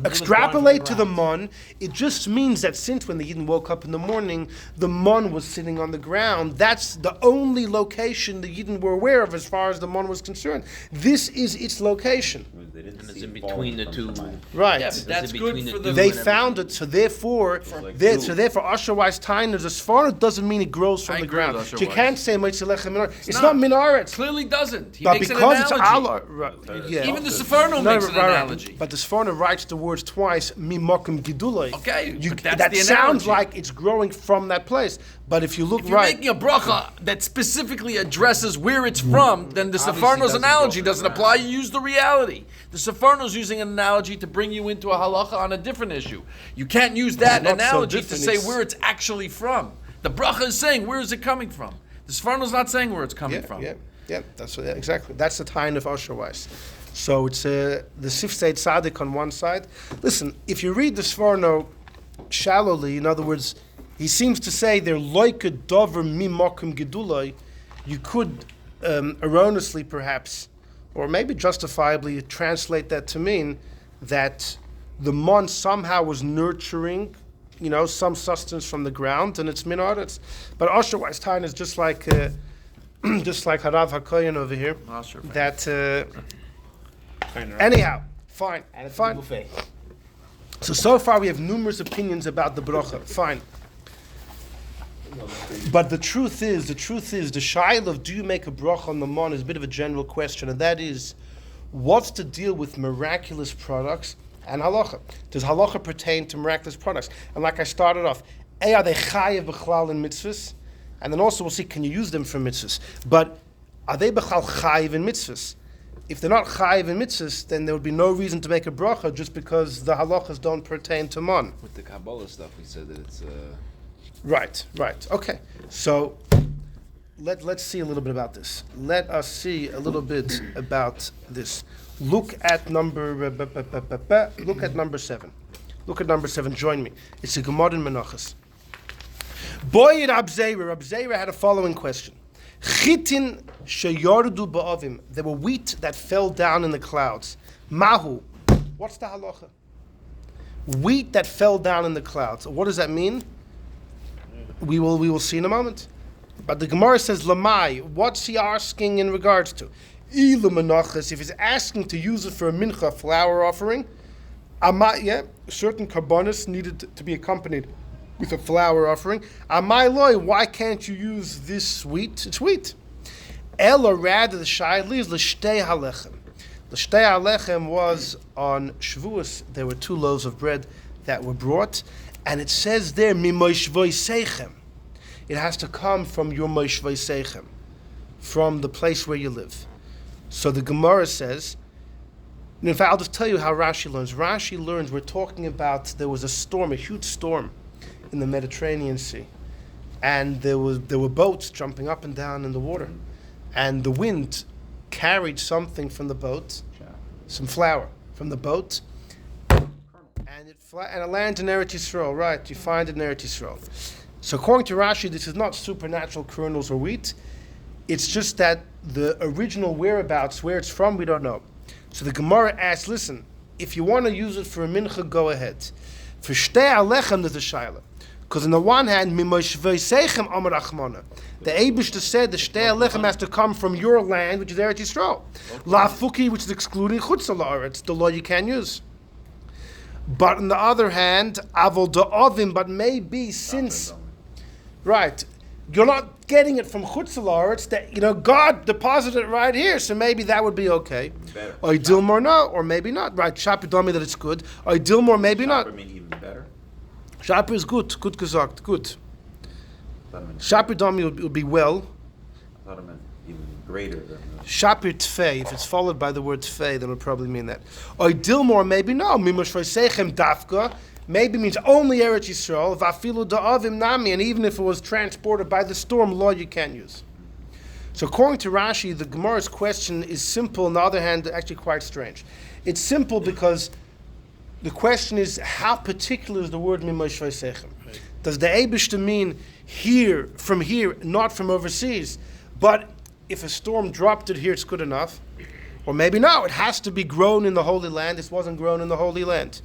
extrapolate to the Mann. It just means that since when the Yidden woke up in the morning, the Mann was sitting on the ground. That's the only location the Yidden were aware of as far as the Mann was concerned. This is its location. They didn't And it's see in it between the falling from two. Shemayim. Right. Yeah, but that's good for the. They found it, so therefore, Asher-wise Tainers, as far as it doesn't mean it grows from I the agree with ground. So you Asher-wise. can't say Moitzi Lechem Minor. It's not Minaretz. Clearly doesn't. He But makes an because it's analogy. Allah, right, yeah. Even the Sefarno makes an analogy. But the Sforno writes the words twice, Mimokim Giduloi. Okay, but that's that the sounds analogy. like it's growing from that place. But if you look If you're right, making a bracha that specifically addresses where it's from, then the Obviously Sefarno's doesn't analogy go doesn't from apply. You use the reality. The Sefarno's using an analogy to bring you into a halacha on a different issue. You can't use that It's not so analogy to different, say it's- where it's actually from. The bracha is saying where is it coming from. The Sefarno's not saying where it's coming from. That's exactly. That's the time of Asher-wise. So it's the Sifsei Tzaddik on one side. Listen, if you read the Sforno shallowly, in other words, he seems to say they're like a dover mimokum gedulai. You could erroneously, perhaps, or maybe justifiably, translate that to mean that the Mann somehow was nurturing, some sustenance from the ground, and it's minaretz. But Asher-wise time is just like Harav HaKoyen over here. Asher, right. That anyhow, fine. So far we have numerous opinions about the bracha. Fine. But the truth is, the shaila of do you make a bracha on the Mann is a bit of a general question, and that is, what's the deal with miraculous products and halacha? Does halacha pertain to miraculous products? And like I started off, are they chayev b'chlal in mitzvahs? And then also we'll see, can you use them for mitzvahs? But are they b'chal chayev in mitzvahs? If they're not chayev in mitzvahs, then there would be no reason to make a bracha just because the halachas don't pertain to Mann. With the Kabbalah stuff, we said that it's Right. Okay. So let's see a little bit about this. Let us see a little bit about this. Look at number 7. Look at number 7. Join me. It's a Gemara in Menachos. Boy Rab Zera had a following question. Chitin sheyordu ba'avim. There were wheat that fell down in the clouds. Mahu. What's the halacha? Wheat that fell down in the clouds. What does that mean? We will see in a moment. But the Gemara says, Lamai, what's he asking in regards to? Ilu menachas, if he's asking to use it for a mincha, flour offering, certain karbonis needed to be accompanied with a flour offering. Amai loy, why can't you use this wheat? It's wheat. Ella, rather, the shaili is l'shtei halechem. L'shtei halechem was on Shavuos. There were 2 loaves of bread that were brought. And it says there, mimoshvoi seichem. It has to come from your moshvoi seichem, from the place where you live. So the Gemara says, in fact, I'll just tell you how Rashi learns. Rashi learns, we're talking about, there was a storm, a huge storm in the Mediterranean Sea. And there were boats jumping up and down in the water. And the wind carried something from the boat, some flour from the boat, and it lands in Eretz Yisrael, right? You find it in Eretz Yisrael. So according to Rashi, this is not supernatural kernels or wheat. It's just that the original whereabouts, where it's from, we don't know. So the Gemara asks, listen, if you want to use it for a mincha, go ahead. For shtei alechem, there's a shaila. Because on the one hand, mimoshvei seichem amar achmana. The Eibishter said the shtei alechem has to come from your land, which is Eretz Yisrael. La fuki, which is excluding chutz la'aretz, the law you can use. But on the other hand, avol da'avim, but maybe since, right, you're not getting it from Chutzlar, it's that, God deposited it right here, so maybe that would be okay. Better. Or Dilmor no, or maybe not. Right, Shapir told me that it's good. Or Dilmor, maybe not. Shopper mean even better? Shapir is good gesagt, good. I thought it meant- Shapir Dami would be well. I thought it meant even greater than Shapir Tfei, if it's followed by the word Tfei, then it would probably mean that. Or Dilmor, maybe no. Mimosh V'Seichem Dafka, maybe means only Eretz Yisrael. V'afilu da'avim nami, and even if it was transported by the storm, law you can't use. So according to Rashi, the Gemara's question is simple, on the other hand, actually quite strange. It's simple because the question is, how particular is the word Mimosh V'Seichem? Does the Eibishter mean here, from here, not from overseas? But if a storm dropped it here, it's good enough. Or maybe no, it has to be grown in the Holy Land. This wasn't grown in the Holy Land.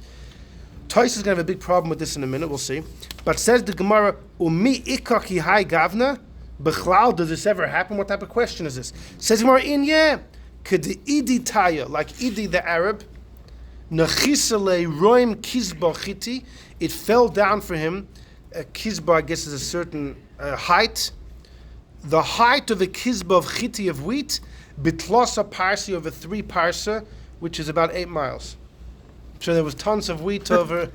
Tais is going to have a big problem with this in a minute, we'll see. But says the Gemara, Umi ikaki hai gavna, bechlal, does this ever happen? What type of question is this? Says the Gemara, kedi idi taya, like Idi the Arab, nachisale roim kizba chiti, it fell down for him. Kizba, I guess, is a certain height. The height of a kizba of chiti of wheat, bitlosa parsi over 3 parsa, which is about 8 miles. So there was tons of wheat over.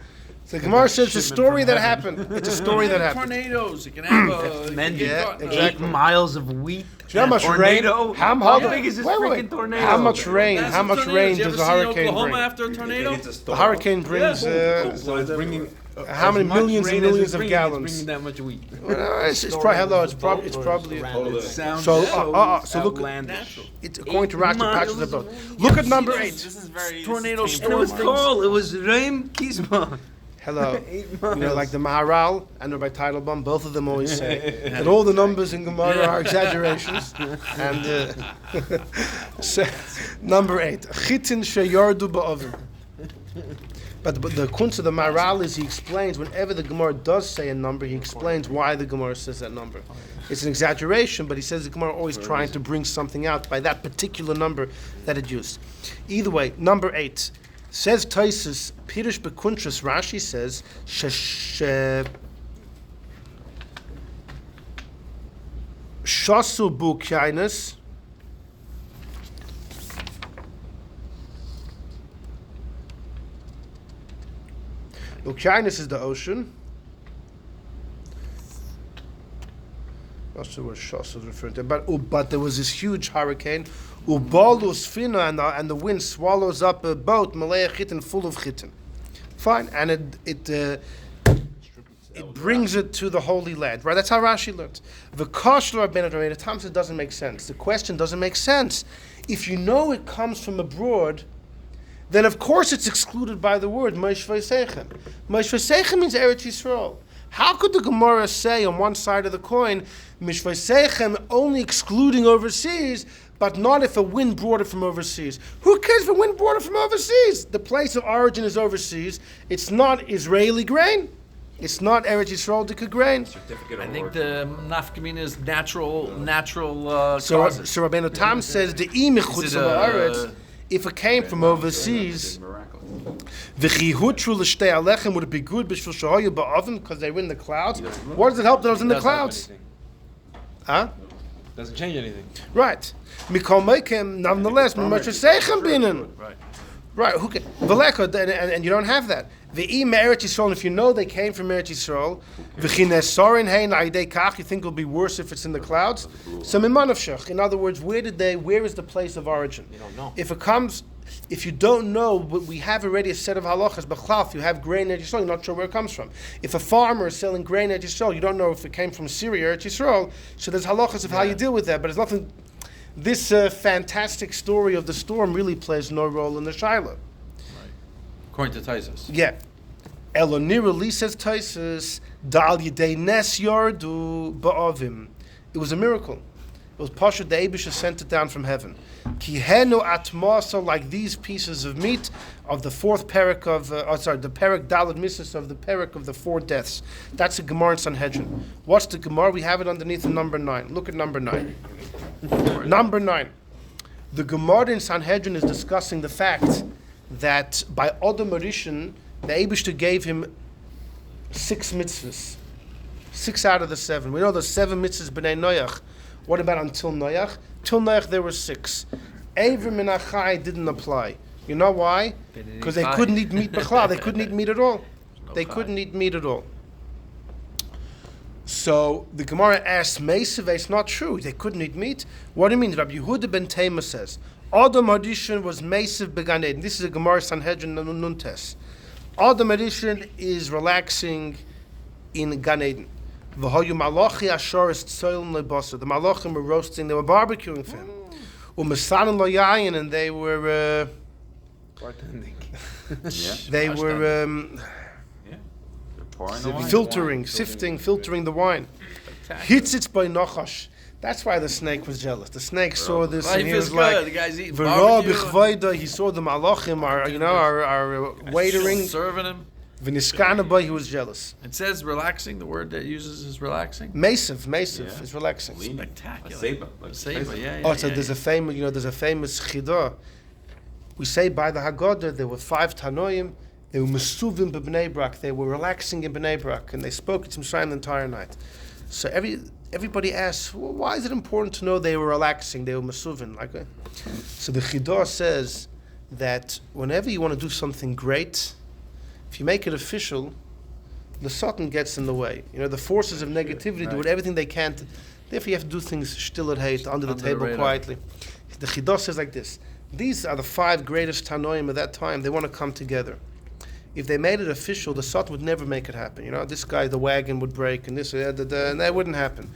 The Gemara says it's a story that happened. It's a story that happened. Tornadoes. It can have Men, exactly. 8 miles of wheat. Do you know how much rain? Tornado? How big is this freaking tornado? How much rain? That's How a much tornado. rain You does ever a seen hurricane Oklahoma bring? after a tornado? The hurricane brings So it's bringing how many millions and millions of It's gallons? bringing that much wheat. It's probably hello. It's probably. It sounds So, so look, outlandish. it's according to Rashi, patches miles about. Look at number 8. This is very tornado And it storm was things. called, it was Reim Kizma. Hello. 8 miles. Like the Maharal and Rabbi Teitelbaum, both of them always say that all the numbers in Gemara are exaggerations. And so, number 8, Chitin sheyardu ba'avim. But the kunz of the Maharal is he explains whenever the Gemara does say a number, he explains why the Gemara says that number. It's an exaggeration, but he says the Gemara always trying to bring something out by that particular number that it used. Either way, number 8. Says Taisus, Pirush Bekuntras, Rashi says, Shasu bu kainas. Ukianis is the ocean. Not sure what Shasu is referring to, but there was this huge hurricane. Ubalus fina, and the wind swallows up a boat, malaya chitin, full of chitin. Fine, and it brings it to the Holy Land. Right, that's how Rashi learned. The kashla Rabbeinu Tam says doesn't make sense. The question doesn't make sense. If you know it comes from abroad, then of course it's excluded by the word Moshe V'Seichem. Moshe V'Seichem means Eretz Yisrael. How could the Gemara say on one side of the coin, Moshe V'Seichem only excluding overseas, but not if a wind brought it from overseas? Who cares if a wind brought it from overseas? The place of origin is overseas. It's not Israeli grain. It's not Eretz Yisrael Dika grain. I think the nafkamina is natural So causes. Rabbeinu Tam says the imichutz haaretz. If it came from overseas, v'chihutru l'shtei alechem, would it be good b'shvil shahoyu ba'oven because they were in the clouds? What does it help that I was in the clouds? Huh? Doesn't change anything. Right. Mikol meikem, nonetheless, Moshe Seichem binen. Right. Who can? V'leko, and you don't have that. V'im Eretz Yisrael, and if you know they came from Eretz Yisrael, v'chinesorin hein la'idei kach, you think it'll be worse if it's in the clouds? So mimanavshach. In other words, where is the place of origin? You don't know. If you don't know, we have already a set of halachas. B'chlal, if you have grain at Yisrael, you're not sure where it comes from. If a farmer is selling grain at Yisrael, you don't know if it came from Syria or at Yisrael. So there's halachas of how you deal with that. But there's nothing. This fantastic story of the storm really plays no role in the shaila. According to Taisus. Yeah. Elonirali says Taisus, Dal Yidei Nes Yardu Ba'avim. It was a miracle. It was Pasha, the Abisha sent it down from heaven. Kihenu Atmasa, like these pieces of meat of the fourth parak of, the parak Dalad Mises of the parak of the 4 deaths. That's a Gemara in Sanhedrin. What's the Gemara? We have it underneath in number 9. Look at number 9. Number 9. The Gemara in Sanhedrin is discussing the fact that by Odom Arishan, the Eibishter gave him 6 mitzvahs. 6 out of the 7. We know there's 7 mitzvahs b'nei Noach. What about until Noach? Till Noach there were 6. Avram and Achai didn't apply. You know why? Because they couldn't eat meat b'chlal. They couldn't eat meat at all. They couldn't eat meat at all. So the Gemara asks, Meisiv, it's not true. They couldn't eat meat. What do you mean? Rabbi Yehuda ben Tema says, Adam Hadishan was Meisiv began Eden. This is a Gemara Sanhedrin Nuntes. Adam Hadishan is relaxing in Gan Eden. V'hoyu malachi ashoris tzoilin lebasa. The malachim were roasting, they were barbecuing for him. U'mesanin lo yayin, and they were Bartending. they were filtering, sifting, filtering the wine. Hitzitz by Nachash. That's why the snake was jealous. The snake saw this and he was like, the guy's eating "V'ra barbecue. b'chvayda." He saw the malachim are waitering. Serving him. V'niskana by, he was jealous. It says relaxing. The word that it uses is relaxing. Mesiv Yeah. is relaxing. Spectacular. Like Seba, yeah. Oh, so there's a famous, chidah. We say by the Haggadah there were 5 Tanoim. They were mesuvim b'Bnei Brak. They were relaxing in Bnei Brak, and they spoke at Mitzrayim the entire night. So everybody asks, well, why is it important to know they were relaxing? They were mesuvim. So the chidah says that whenever you want to do something great, if you make it official, the Satan gets in the way. The forces of negativity do everything they can. Therefore, you have to do things still at hate, under the table, quietly. The chidah says like this. These are the 5 greatest Tanoim at that time. They want to come together. If they made it official, the Satan would never make it happen. This guy, the wagon would break, and this, and that wouldn't happen.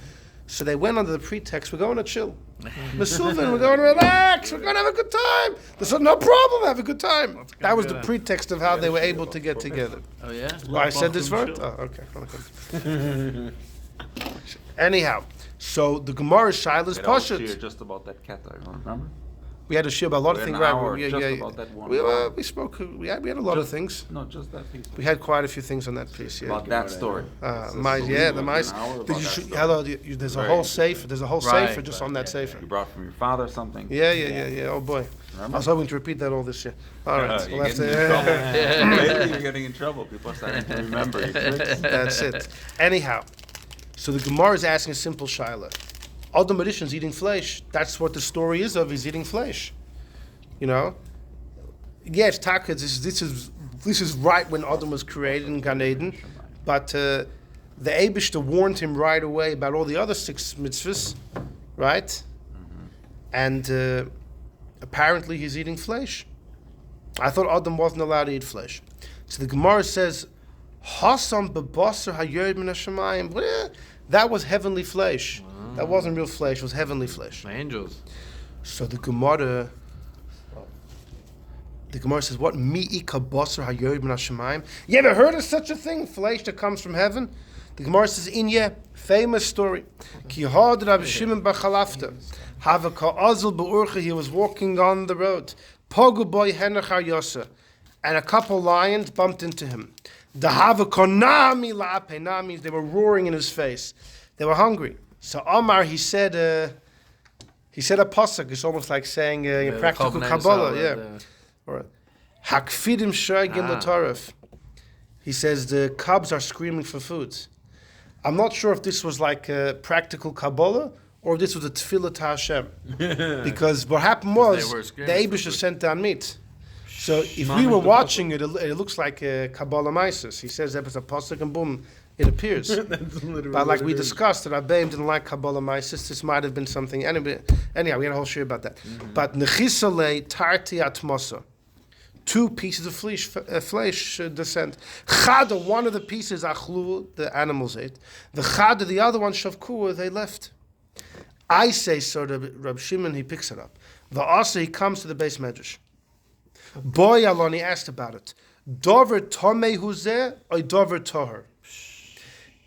So they went under the pretext, we're going to chill. Mesuvin, we're going to relax, we're going to have a good time. They said, no problem, have a good time. That was the pretext of how they were able to get together. Oh, yeah? I said this word? Oh, okay. Anyhow, so the Gemara Shaila is Pashut. Just about that cat, I remember. We had a shir about a lot of things. About that one. We spoke. We had a lot of things. No, just that thing. We had quite a few things on that piece. Yeah. About that story. The mice. There's a whole sefer. There's a whole sefer just on that sefer. You brought from your father something. Yeah. Oh boy. Remember? I was hoping to repeat that all this year. All right. You're getting in trouble. Lately you're getting in trouble. People are starting to remember your tricks. That's it. Anyhow, so the Gemara is asking a simple shaila. Adam Rishon's eating flesh. That's what the story is of. He's eating flesh. Yes, Taka. This is right when Adam was created in Gan Eden, but the Eibishter warned him right away about all the other 6 mitzvahs, right? Mm-hmm. And apparently he's eating flesh. I thought Adam wasn't allowed to eat flesh. So the Gemara says, "Hasam bebasar hayored min hashamayim." That was heavenly flesh. That wasn't real flesh, it was heavenly flesh. Angels. So the Gemara says, what? Mi'ika basar hayored min hashamayim? You ever heard of such a thing? Flesh that comes from heaven? The Gemara says, famous story. Ki had Rabbi Shimon b'chalafta. Havaka azul be'urcha, he was walking on the road. Pogu boy henachar yosa. And a couple lions bumped into him. The havaka nami la'ape, nami, they were roaring in his face. They were hungry. So Omar, he said a pasuk. It's almost like saying practical Kabbalah. Or Hakfidim shoygim l'tarif. He says the cubs are screaming for food. I'm not sure if this was like a practical Kabbalah or if this was a tefillah to Hashem. Because what happened was the Eibishter sent down meat. So if we were watching it, it looks like a Kabbalah Mises. He says there was a pasuk and boom, it appears. But like we discussed, that Rabbeim didn't like Kabbalah Mises. This might have been something. Anyhow, we had a whole shir about that. Mm-hmm. But nechisale tarti atmosa. 2 pieces of flesh descent. Chada, one of the pieces achlu, the animals ate. The chada, the other one shavkua, they left. I say so. Rab Shimon, he picks it up. The asa, he comes to the base medrash. Boy Alon, he asked about it. Dover tomei huzeh or dover toher?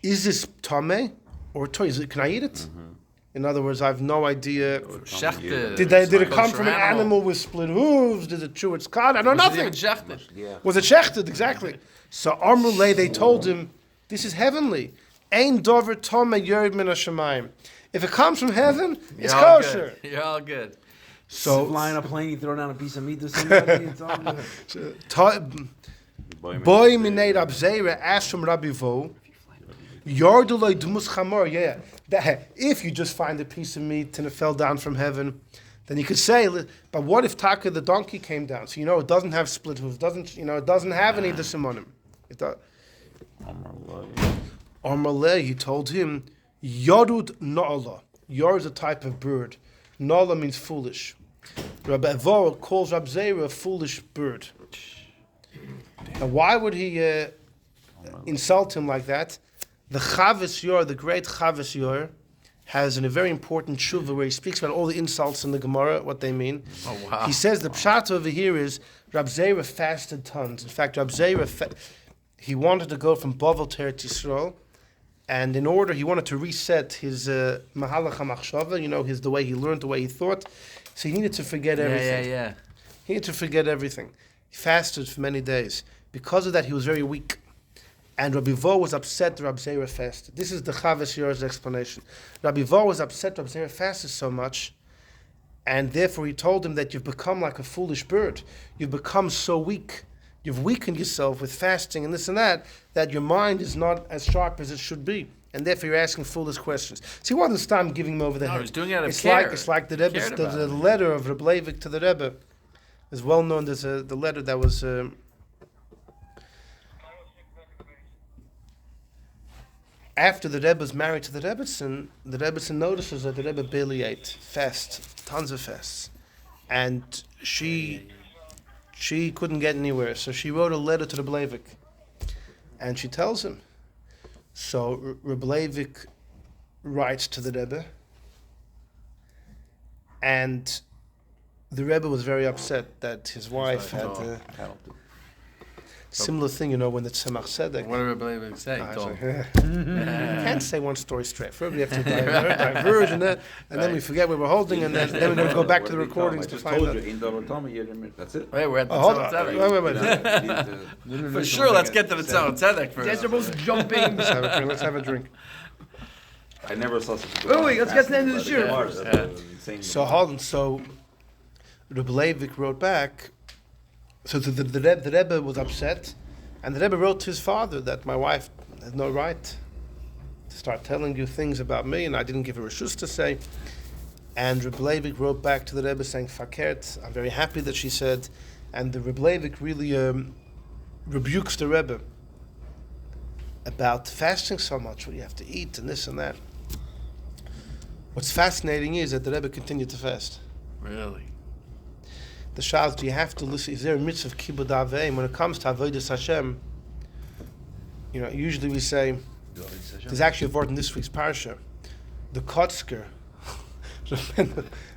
Is this tomei or toher? Can I eat it? Mm-hmm. In other words, I have no idea. Did it come from an animal with split hooves? Did it chew its cud? I know nothing. Was it shechted? Exactly. So Amrulay, they told him, this is heavenly. Ein dover tomei yored min hashamayim. If it comes from heaven, it's kosher. You're all good. So flying a plane, you throw down a piece of meat to somebody. It's all good. Boy minei Rab Zera asked from Rabbi Vo, Yorduloi Dumus Chamor, that if you just find a piece of meat and it fell down from heaven, then you could say, but what if Taka the donkey came down? So it doesn't have split hooves, it doesn't have any dissimonim. It does. Amalei, he told him, Yorud Na'ala. Yor is a type of bird. Na'ala means foolish. Rabbi Avor calls Rab Zera a foolish bird. Now, why would he insult him like that? The Chavis Yor, the great Chavis Yor, has a very important tshuva where he speaks about all the insults in the Gemara, what they mean. Oh, wow. He says the pshat over here is Rab Zera fasted tons. In fact, Rab Zera, he wanted to go from Bavel to Eretz Yisrael, and in order, he wanted to reset his Mahalach HaMachshava, the way he learned, the way he thought. So he needed to forget everything. Yeah. He needed to forget everything. He fasted for many days. Because of that, he was very weak. And Rabbi Vo was upset that Rab Zera fasted. This is the Chavis Yor's explanation. Rabbi Vo was upset that Rab Zera fasted so much, and therefore he told him that you've become like a foolish bird. You've become so weak. You've weakened yourself with fasting and this and that your mind is not as sharp as it should be. And therefore you're asking foolish questions. So he wasn't stop giving him over the head. He was doing it out of it's care. It's like the Rebbe, the letter of Reb Leivik to the Rebbe is well known. There's the letter that was... after the Rebbe was married to the Rebbetzin notices that the Rebbe barely ate, tons of fasts. And she couldn't get anywhere, so she wrote a letter to the Leivik. And she tells him. So Reb Leivik writes to the Rebbe, and the Rebbe was very upset that his wife had a similar thing, when the Tzemach Tzedek. What did Rabbi Leivik say? You can't say one story straight. Forever we have to diverge, and then we forget where we're holding, and then we're going to go back to the recordings to find out. That's it. Wait, we're at the Hold Tzemach on. Tzedek. For sure, let's get to the Tzemach Tzedek first. They're supposed to jump in. Let's have a drink. I never saw such a Wait, let's get to the end of the shiur. So hold on. So Reb Leivik wrote back. So the Rebbe was upset, and the Rebbe wrote to his father that my wife had no right to start telling you things about me, and I didn't give her a shus to say. And Reb Leivik wrote back to the Rebbe saying, "Fakert, I'm very happy that she said." And the Reb Leivik really rebukes the Rebbe about fasting so much, what you have to eat and this and that. What's fascinating is that the Rebbe continued to fast. Really? The Shaz, you have to listen. Is there a mitzvah of kibbud aveim when it comes to avodas Hashem? Usually we say there's actually a word in this week's parsha. The Kotzker,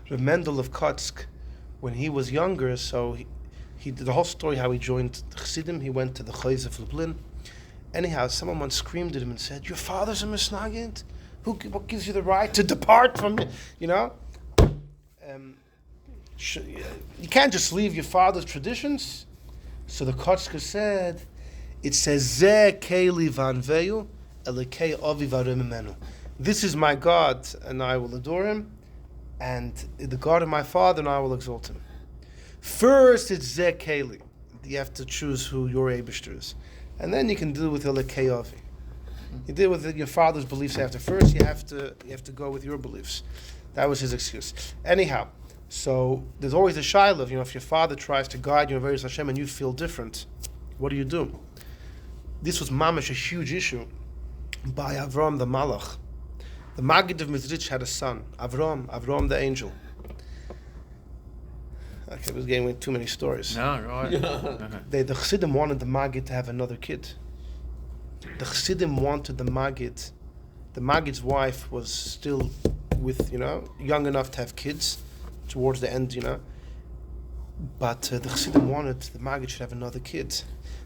Reb Mendel of Kotsk, when he was younger, so he did the whole story how he joined the Chassidim. He went to the Chayz of Lublin. Anyhow, someone once screamed at him and said, "Your father's a misnagid. What gives you the right to depart from it?" You can't just leave your father's traditions. So the Kotzker said, it says, Zeh keli vanveyu, elekei avi varim imenu. This is my God, and I will adore him, and the God of my father, and I will exalt him. First, it's Zeh keli. You have to choose who your Eibishter is. And then you can deal with elekei avi. You deal with your father's beliefs after. First, you have to go with your beliefs. That was his excuse. Anyhow, so there's always a shiloh, if your father tries to guide you in various Hashem and you feel different, what do you do? This was mamash a huge issue by Avram the Malach. The Maggid of Mizrich had a son, Avram the angel. Okay, we're getting into too many stories. No, right. The Chassidim wanted the Maggid to have another kid. The Chassidim wanted the Maggid. The Maggid's wife was still with, young enough to have kids. Towards the end, but the Chassidim wanted the Maggid should have another kid,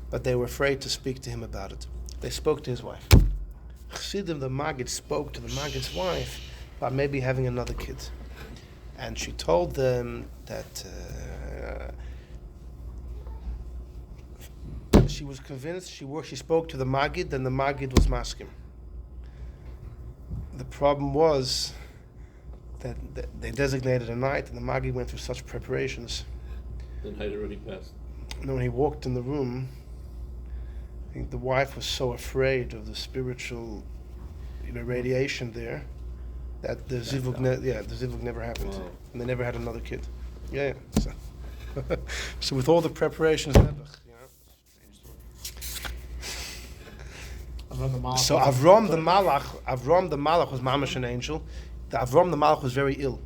but they were afraid to speak to him about it. They spoke to his wife. Chassidim, the Maggid, spoke to the Maggid's wife about maybe having another kid, and she told them that she was convinced. She spoke to the Maggid, and the Maggid was maskim. The problem was that they designated a night, and the Maggid went through such preparations. The night already passed. And then when he walked in the room, think the wife was so afraid of the spiritual, radiation there, that the zivug never happened, and they never had another kid. Yeah. So, so with all the preparations, So Avram the Malach was mamash an angel. Avram the Malach was very ill.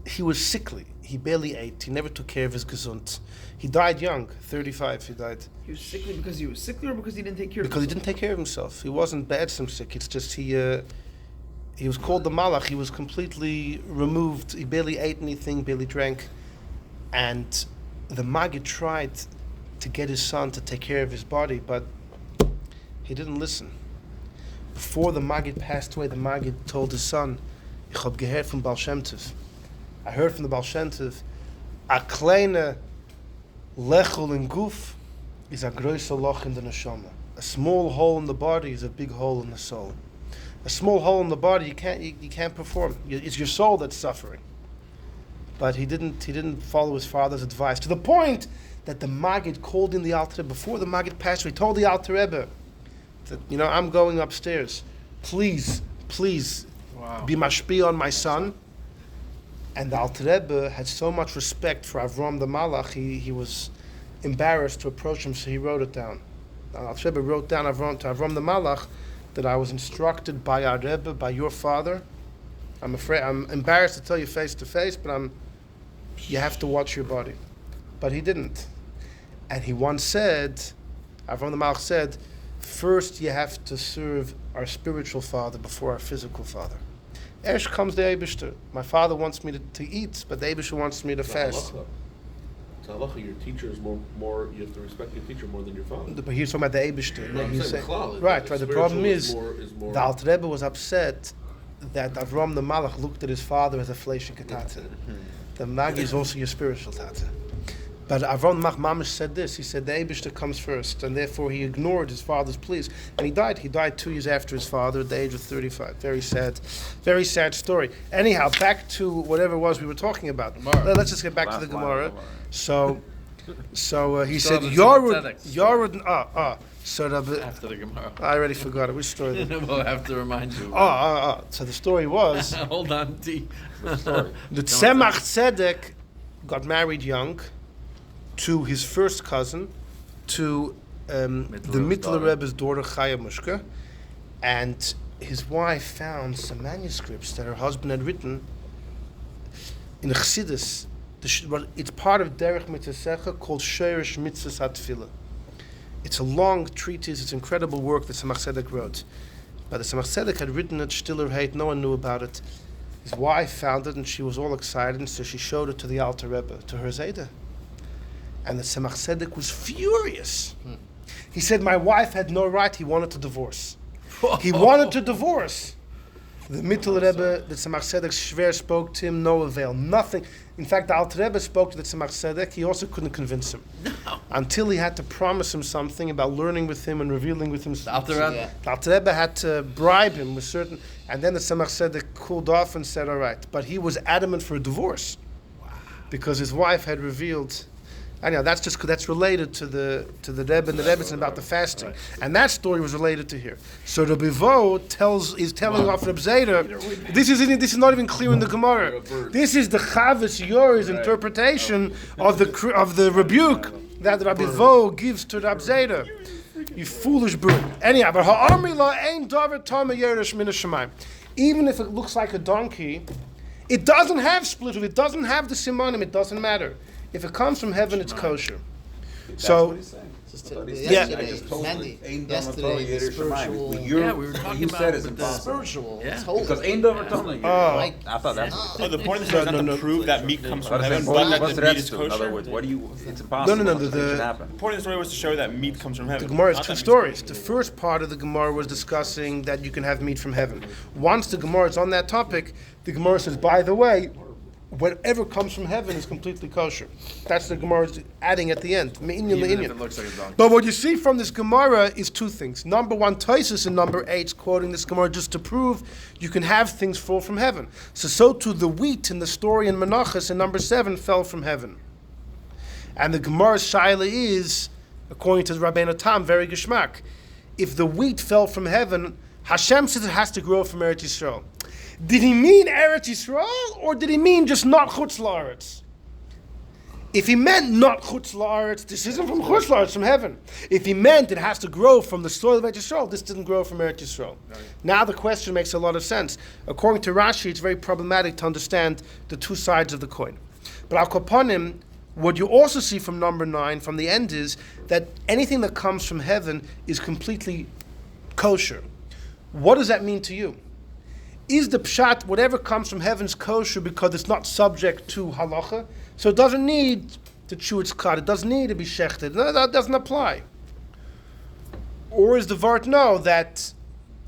He was sickly. He barely ate. He never took care of his gesund. He died young, 35. He died. He was sickly because he was sickly, or because he didn't take care of Because he himself? didn't take care of himself. He wasn't bad some sick. It's just he was called the Malach. He was completely removed. He barely ate anything, barely drank. And the Maggid tried to get his son to take care of his body, but he didn't listen. Before the Maggid passed away, the Maggid told his son, Ich hab gehört from Baal Shem Tov. I heard from the Baal Shem Tov, a kleine lechel in guf is a große loch in the neshama. A small hole in the body is a big hole in the soul. A small hole in the body, you can't perform. It's your soul that's suffering. But he didn't follow his father's advice, to the point that the Maggid called in the Alter Rebbe. Before the Maggid passed away, he told the Alter Rebbe that, I'm going upstairs. Please be mashpi on my son. And the Alter Rebbe had so much respect for Avram the Malach, he was embarrassed to approach him, so he wrote it down. The Alter Rebbe wrote down to Avram the Malach that I was instructed by our Rebbe, by your father. I'm embarrassed to tell you face to face, but you have to watch your body. But he didn't. And he once said, Avram the Malach said, first you have to serve our spiritual father before our physical father. Erst comes the Eibishter. My father wants me to eat, but the Eibishter wants me to fast. Halacha, your teacher is more. You have to respect your teacher more than your father. But he's talking about the Eibishter. No, He's saying, saying, right. The problem is, more the Alter Rebbe was upset that Avram the Malach looked at his father as a fleshike tate. The Magi is also your spiritual tate. But Avram Mamish said this. He said the Eibishter comes first, and therefore he ignored his father's pleas, and he died. He died 2 years after his father, at the age of 35. Very sad story. Anyhow, back to whatever it was we were talking about. Let's just get back to the Gemara. So he said Yorud. So After the Gemara. I already forgot it. Which story? We'll have to remind you. So the story was Hold on, T. the Tzemach Tzedek got married young to his first cousin, to the Mittler Rebbe's daughter Chaya Mushka, and his wife found some manuscripts that her husband had written in a Chassidus. It's part of Derech Mitzvah called Sheirish Mitzvah HaTfilah. It's a long treatise. It's incredible work that Tzemach Tzedek wrote. But the Tzemach Tzedek had written it, Stiller Hate, no one knew about it. His wife found it, and she was all excited, and so she showed it to the Alter Rebbe, to her Zayda. And the Tzemach Tzedek was furious. He said, my wife had no right, he wanted to divorce. He wanted to divorce. The Mittel Rebbe, the Tzemach Tzedek, Shver spoke to him, no avail, nothing. In fact, the Alter Rebbe spoke to the Tzemach Tzedek, he also couldn't convince him. No. Until he had to promise him something about learning with him and revealing with him. The Alter Rebbe had to bribe him with certain, and then the Tzemach Tzedek cooled off and said, all right. But he was adamant for a divorce. Wow. Because his wife had revealed. Anyhow, that's related to the Rebbe and the Rebbetzin about the fasting, right. And that story was related to here. So the Bivo is telling off Reb Zayda. This is not even clear in the Gemara. This is the Chavis Yor's interpretation of the rebuke that Rabbi Vo gives to Reb Zayda. You foolish bird. Anyhow, but ha'armi la ein davar tama yerush min hashemayim. Even if it looks like a donkey, it doesn't have split. It doesn't have the simonim. It doesn't matter. If it comes from heaven, it's kosher. That's So, what he's saying. Yeah. I just told Mandy, you. yesterday, the spiritual. we were talking you about said it's with the impossible. Spiritual. Yeah. It's holy. Because ain't over Tony. Like, I thought that's. The point of the story is not to prove that meat comes from heaven, What but what's that the the meat is rest do? In other kosher. words, what do you? It's impossible. No. It should happen. The point of the story was to show that meat comes from heaven. The Gemara is Not two that stories. The first part of the Gemara was discussing that you can have meat from heaven. Once the Gemara is on that topic, the Gemara says, by the way, whatever comes from heaven is completely kosher. That's the Gemara is adding at the end. Even if it looks like a donkey. But what you see from this Gemara is two things. Number one, Taisus in number 8 is quoting this Gemara just to prove you can have things fall from heaven. So too the wheat in the story in Menachos in number 7 fell from heaven. And the Gemara's shaila is, According to the Rabbeinu Tam, very geschmack. If the wheat fell from heaven, Hashem says it has to grow from Eretz Yisrael. Did he mean Eretz Yisrael, or did he mean just not Chutz La'aretz? If he meant not Chutz La'aretz, this isn't from Chutz La'aretz, from heaven. If he meant it has to grow from the soil of Eretz Yisrael, this didn't grow from Eretz Yisrael. Right. Now the question makes a lot of sense. According to Rashi, it's very problematic to understand the two sides of the coin. But Al Kaponim, what you also see from number 9, from the end, is that anything that comes from heaven is completely kosher. What does that mean to you? Is the pshat, whatever comes from heaven is kosher because it's not subject to halacha? So it doesn't need to chew its cud. It doesn't need to be shechted. No, that doesn't apply. Or is the vart no, that,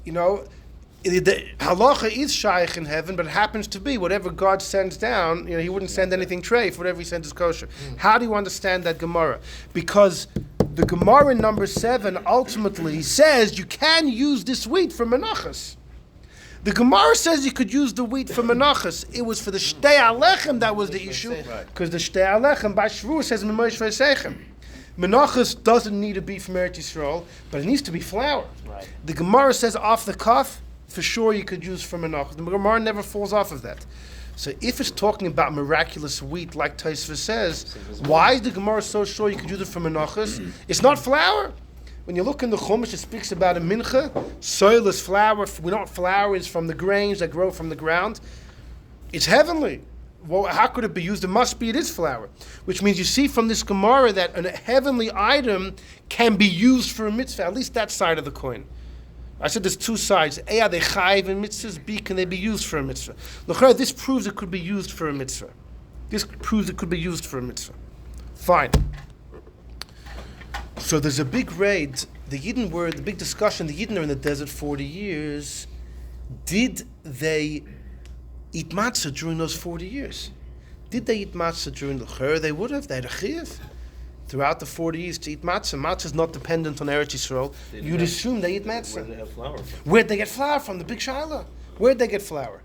the halacha is shaykh in heaven, but it happens to be whatever God sends down, he wouldn't send anything treif, whatever he sends is kosher. How do you understand that Gemara? Because the Gemara in number 7 ultimately says you can use this wheat for menachas. The Gemara says you could use the wheat for menachas. It was for the shtei alechem that was the issue, because the shtei alechem by Shavuot says memoish v'seichem. Menachas doesn't need to be from Eretz Yisrael, but it needs to be flour. Right. The Gemara says off the cuff, for sure you could use for menachas. The Gemara never falls off of that. So if it's talking about miraculous wheat, like Tosfos says, why is the Gemara so sure you could use it for menachas? It's not flour. When you look in the Chumash, it speaks about a mincha. Soil is flour. We know what flour is from the grains that grow from the ground. It's heavenly. Well, how could it be used? It is flour. Which means you see from this Gemara that a heavenly item can be used for a mitzvah, at least that side of the coin. I said there's two sides. A, are they chayiv in mitzvahs? B, can they be used for a mitzvah? L'chera, this proves it could be used for a mitzvah. This proves it could be used for a mitzvah. Fine. So there's a big raid. The big discussion. The Yidden are in the desert 40 years. Did they eat matzah during those 40 years? Did they eat matzah during the l'chera? They would have. They had a chiyuv throughout the 40 years to eat matzah. Matzah is not dependent on Eretz Yisrael. You'd assume they eat matzah. Where did they have flour from? Where'd they get flour from? The big shaila. Where'd they get flour?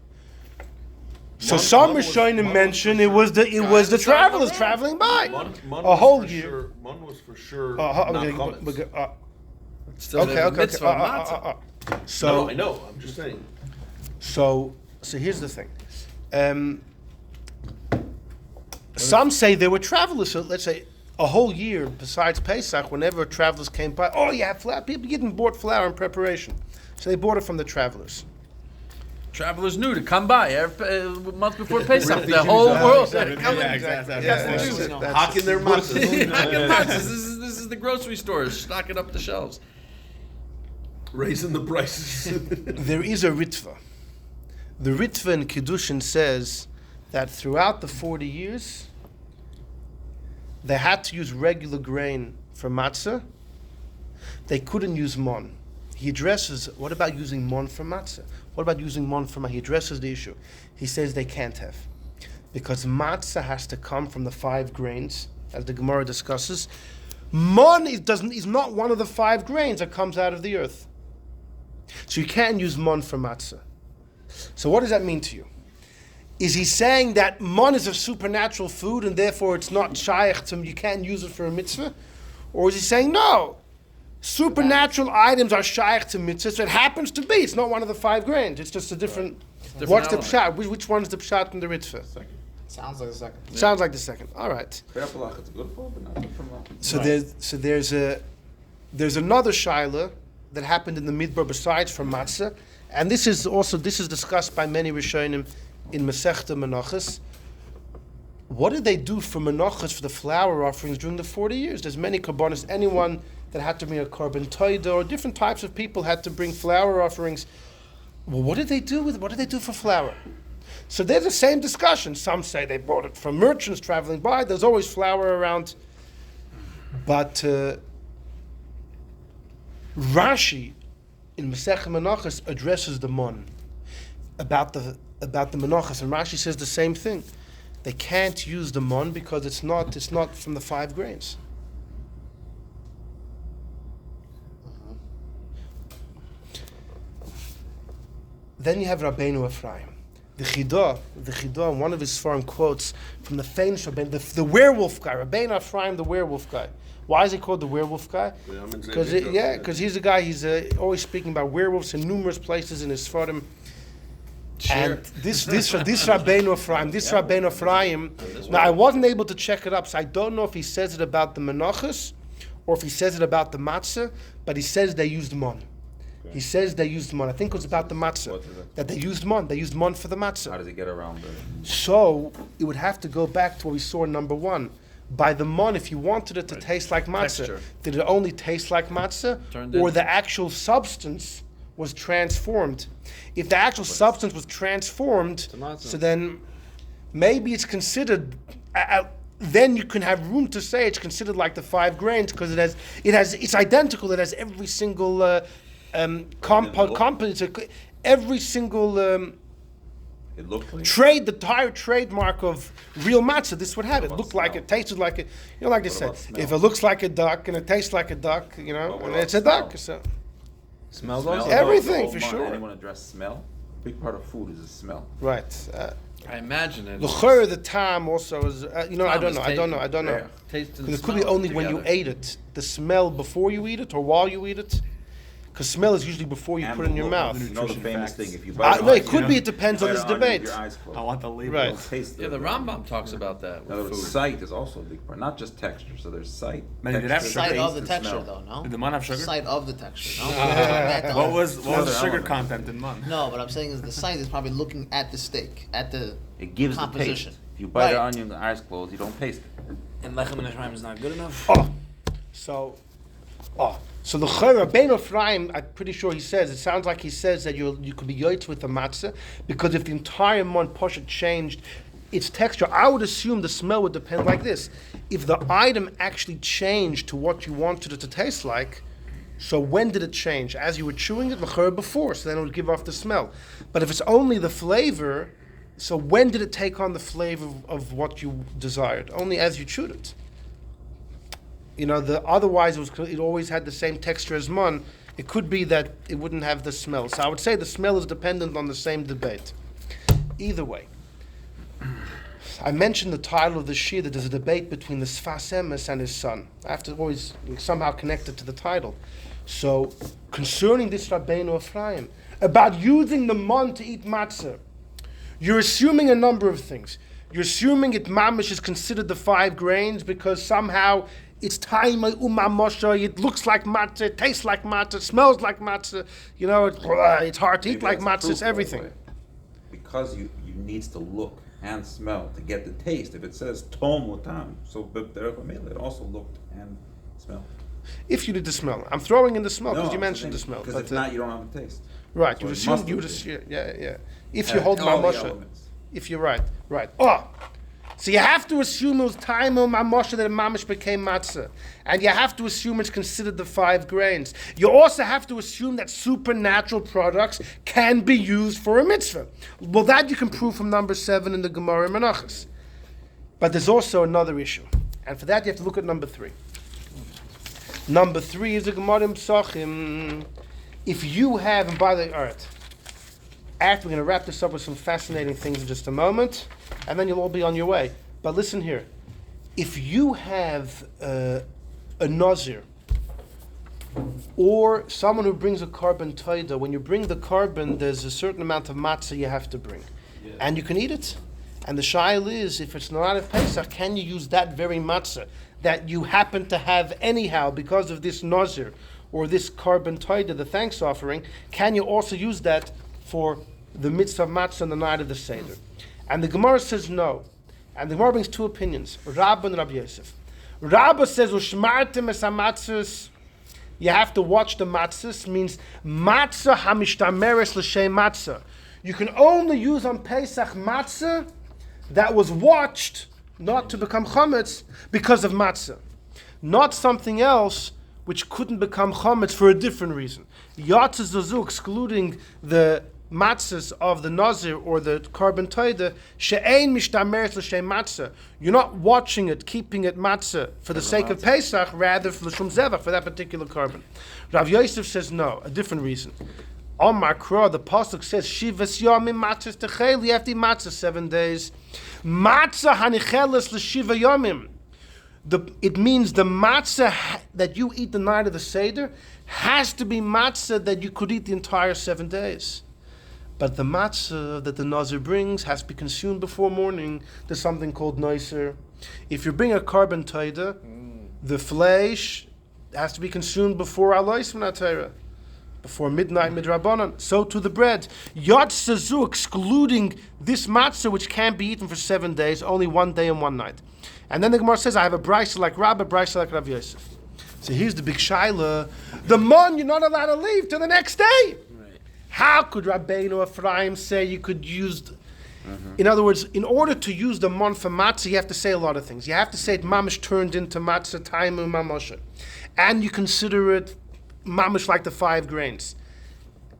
So some Rishonim mention it was the travelers traveling by a whole year. Mann was for sure Still okay. mitzvah matzah. So no, I know. I'm just saying. So here's the thing. Some say they were travelers. So let's say a whole year besides Pesach, whenever travelers came by, you have flour. People didn't bought flour in preparation, so they bought it from the travelers. Travelers knew to come by a month before Pesach. The whole world. Hocking their matzahs. This is the grocery stores stocking up the shelves. Raising the prices. There is a ritva. The ritva in Kiddushin says that throughout the 40 years, they had to use regular grain for matzah. They couldn't use mon. He addresses, what about using mon for matzah? What about using mon for matzah? He addresses the issue. He says they can't have. Because matzah has to come from the 5 grains, as the Gemara discusses. Mon is not one of the 5 grains that comes out of the earth. So you can't use mon for matzah. So what does that mean to you? Is he saying that mon is a supernatural food and therefore it's not shaykh to you can't use it for a mitzvah? Or is he saying no? Supernatural items are shaykh to mitzvah, so it happens to be. It's not one of the 5 grains. It's just a different. What's the pshat? Which one's the pshat in the ritva? Sounds like the second. Yeah. Sounds like the second. All right. So there's another shaila that happened in the midbar besides from matzah, and this is discussed by many rishonim in Masechta Menachos. What did they do for menachos, for the flour offerings during the 40 years? There's many korbanos. Anyone that had to bring a korban toida, or different types of people had to bring flour offerings. Well, what did they do for flour? So there's the same discussion. Some say they bought it from merchants traveling by. There's always flour around. But Rashi in Masechta Menachos addresses the mon about the menachos, and Rashi says the same thing. They can't use the mon because it's not from the 5 grains. Then you have Rabbeinu Ephraim. The Chidah, in one of his foreign quotes from the famous Rabbein, the werewolf guy, Rabbein Ephraim, the werewolf guy. Why is he called the werewolf guy? Because he's a guy, he's always speaking about werewolves in numerous places in his Sfarim. Sure. And this Rabbeinu Ephraim, now I wasn't able to check it up, so I don't know if he says it about the menachos or if he says it about the matzah, but he says they used Mann. Okay. He says they used Mann. I think it was about the matzah. That they used Mann. They used Mann for the matzah. How does it get around it? So it would have to go back to what we saw in number 1. By the Mann, if you wanted it to taste like matzah, texture. Did it only taste like matzah, or the actual substance was transformed? If the actual substance was transformed, so then maybe it's considered. Then you can have room to say it's considered like the 5 grains because it's identical. It has every single component, every single. It looked like the entire trademark of real matzah. This would have it. Looked like it, tasted like it. You know, like I said, if it looks like a duck and it tastes like a duck, you know, and it's a duck. So smells also everything for sure. Anyone address smell? A big part of food is the smell. Right. I imagine it. The time also is. I don't know. Yeah. Because it could be only when you ate it. The smell before you eat it or while you eat it. Because smell is usually before you put it in your mouth. You know the famous thing. If you bite no, it could be. It depends on this debate. I want the label. Right. Yeah, the Rambam talks about that. In other words, sight is also a big part, not just texture. So there's sight. Sight of the texture, though. No. Did the Mann have sugar? Sight of the texture. No. What was the sugar content in Mann? No, but I'm saying is the sight is probably looking at the steak, at the it gives composition. The taste. If you bite an onion, the eyes closed, you don't taste it. And lechem and Ephraim is not good enough. So the Rabbeinu Ephraim, I'm pretty sure he says, it sounds like he says that you could be yoitz with the matzah, because if the entire Mann Poshet changed its texture, I would assume the smell would depend like this. If the item actually changed to what you wanted it to taste like, so when did it change? As you were chewing it, before, so then it would give off the smell. But if it's only the flavor, so when did it take on the flavor of what you desired? Only as you chewed it. You know, otherwise it always had the same texture as Mann. It could be that it wouldn't have the smell. So I would say the smell is dependent on the same debate. Either way. I mentioned the title of the shir that there's a debate between the Sefas Emes and his son. I have to always somehow connect it to the title. So, concerning this Rabbeinu Ephraim, about using the Mann to eat matzah, you're assuming a number of things. You're assuming it mamish is considered the 5 grains because somehow it's Chaim umamosha, it looks like matzah, it tastes like matzah, smells like matzah, you know, it's hard to eat like matzah, it's everything. Because you needs to look and smell to get the taste. If it says tom otam, so it also looked and smelled. If you did the smell. I'm throwing in the smell because you mentioned the smell. Because if not, you don't have the taste. Right, So you would assume, yeah. If you hold mamosha, if you're right. So you have to assume it was time mamosha that mamish became matzah. And you have to assume it's considered the 5 grains. You also have to assume that supernatural products can be used for a mitzvah. Well, that you can prove from number 7 in the Gemara Menachos. But there's also another issue. And for that you have to look at number 3. Number 3 is the Gemara in Psachim. If you have, and by the way, all right, we're going to wrap this up with some fascinating things in just a moment, and then you'll all be on your way. But listen here. If you have a nazir, or someone who brings a carbon taida, when you bring the carbon, there's a certain amount of matzah you have to bring. Yeah. And you can eat it. And the shaila is, if it's not of Pesach, can you use that very matzah that you happen to have anyhow because of this nazir, or this carbon taida, the thanks offering, can you also use that for the mitzvah of matzah on the night of the Seder? And the Gemara says no. And the Gemara brings 2 opinions, Rabba and Rabbi Yosef. Rabba says, Ushmartem es hamatzos, you have to watch the matzahs, means matzah hamishtameres l'shem matzah. You can only use on Pesach matzah that was watched not to become chametz because of matzah. Not something else which couldn't become chametz for a different reason. Yatzah zazu, excluding the matzahs of the nazir or the carbon taida, she'ein mishtameres l'shem matzah. You're not watching it, keeping it matzah for the sake of Pesach, rather for l'shum zevach, for that particular carbon. Rav Yosef says no, a different reason. Omar Kra, the pasuk says, Shivas Yomim Matzahs Techel, you have to eat matzah 7 days. Matzah Hanicheles L'Shiva Yomim. It means the matzah that you eat the night of the Seder has to be matzah that you could eat the entire 7 days. But the matzah that the Nazir brings has to be consumed before morning. There's something called noiser. If you bring a carbon taida, the flesh has to be consumed before alois from Torah, before midnight midrabanan. So to the bread. Yod Sazu, excluding this matzah which can't be eaten for 7 days, only 1 day and 1 night. And then the Gemara says, I have a Brisker like Rabbi, Brisker like Rav Yosef. So here's the big shaila. The Mann you're not allowed to leave till the next day. Right. How could Rabbeinu Ephraim say you could use... In other words, in order to use the Mann for matzah, you have to say a lot of things. You have to say it mamish turned into matzah, taimu, mamosha. And you consider it mamish like the 5 grains.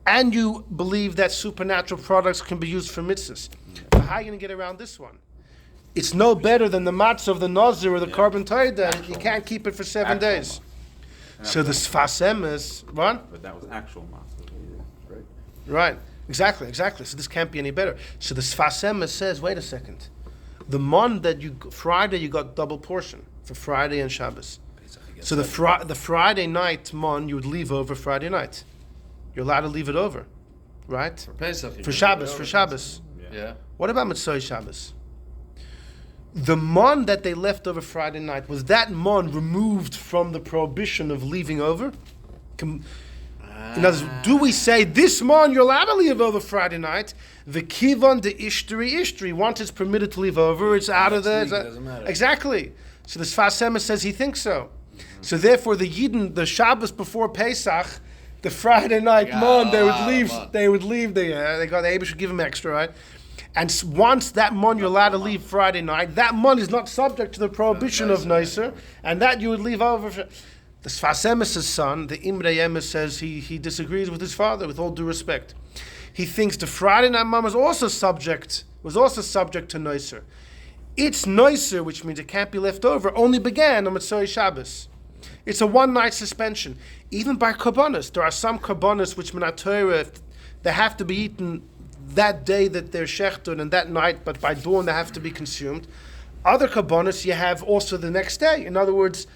And you believe that supernatural products can be used for mitzvahs. But how are you going to get around this one? It's no better than the matzah of the Nazir or the carbon taida. You can't keep it for 7 days. So the Sefas Emes, what? But that was actual matzah, right? Right, exactly. So this can't be any better. So the Sefas Emes says, wait a second. The Mann that Friday you got double portion for Friday and Shabbos. So the Friday night Mann you would leave over Friday night. You're allowed to leave it over, right? For Pesach. For Shabbos. Yeah. What about Mitzvah Shabbos? The Mann that they left over Friday night, was that Mann removed from the prohibition of leaving over? In other words, do we say this Mann you're allowed to leave over Friday night? The kivan de ishtri. Once it's permitted to leave over, it's out of there. Doesn't matter. Exactly. So the Sefas Emes says he thinks so. So therefore, the Yidden, the Shabbos before Pesach, the Friday night Mann, they would leave. They would leave. They got the Emes should give them extra, right? And once that Mann you're allowed to leave Friday night, that Mann is not subject to the prohibition of Noiser, and that you would leave over. The Sefas Emes' son, the Imrei Emes, says he disagrees with his father, with all due respect. He thinks the Friday night Mann was also subject to Noiser. Its Noiser, which means it can't be left over, only began on Mitzvah Shabbos. It's a 1-night suspension. Even by Karbonos, there are some Karbonos which Minat Torah, they have to be eaten that day that they're shechted and that night, but by dawn they have to be consumed. Other Karbonos you have also the next day. In other words,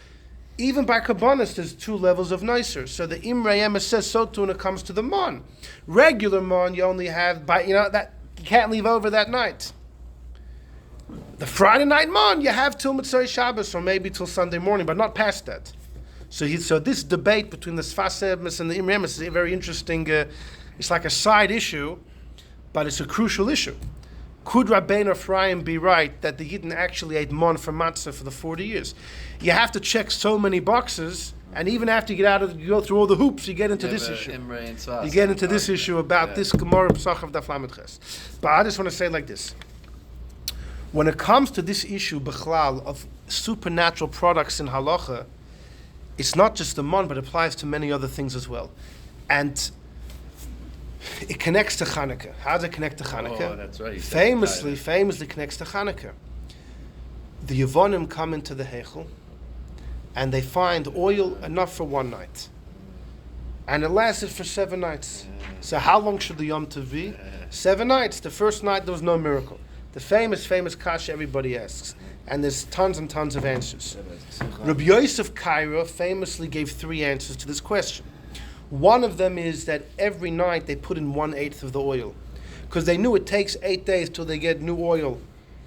even by Karbonos there's 2 levels of nicer. So the Imrei Emes says so too when it comes to the Mann. Regular Mann you only have that you can't leave over that night. The Friday night Mann you have till Mitzvah Shabbos or maybe till Sunday morning, but not past that. So this debate between the Sefas Emes and the Imrei Emes is a very interesting. It's like a side issue, but it's a crucial issue. Could Rabbeinu Ephraim be right that the Yidden actually ate Mann for matzah for the 40 years? You have to check so many boxes, and even after you you go through all the hoops, you get into this issue. You get into this issue about this Gemara Pesach of Daf Lamed Ches. But I just want to say it like this. When it comes to this issue, Bechlal, of supernatural products in halacha, it's not just the Mann, but it applies to many other things as well. And it connects to Hanukkah. How does it connect to Hanukkah? Oh, that's right. Famously connects to Hanukkah. The Yevonim come into the Heichel, and they find oil enough for 1 night. And it lasted for 7 nights. So how long should the Yom Tov be? 7 nights. The first night there was no miracle. The famous kasha everybody asks. And there's tons and tons of answers. Rabbi Yosef Cairo famously gave 3 answers to this question. One of them is that every night they put in 1/8 of the oil, because they knew it takes 8 days till they get new oil.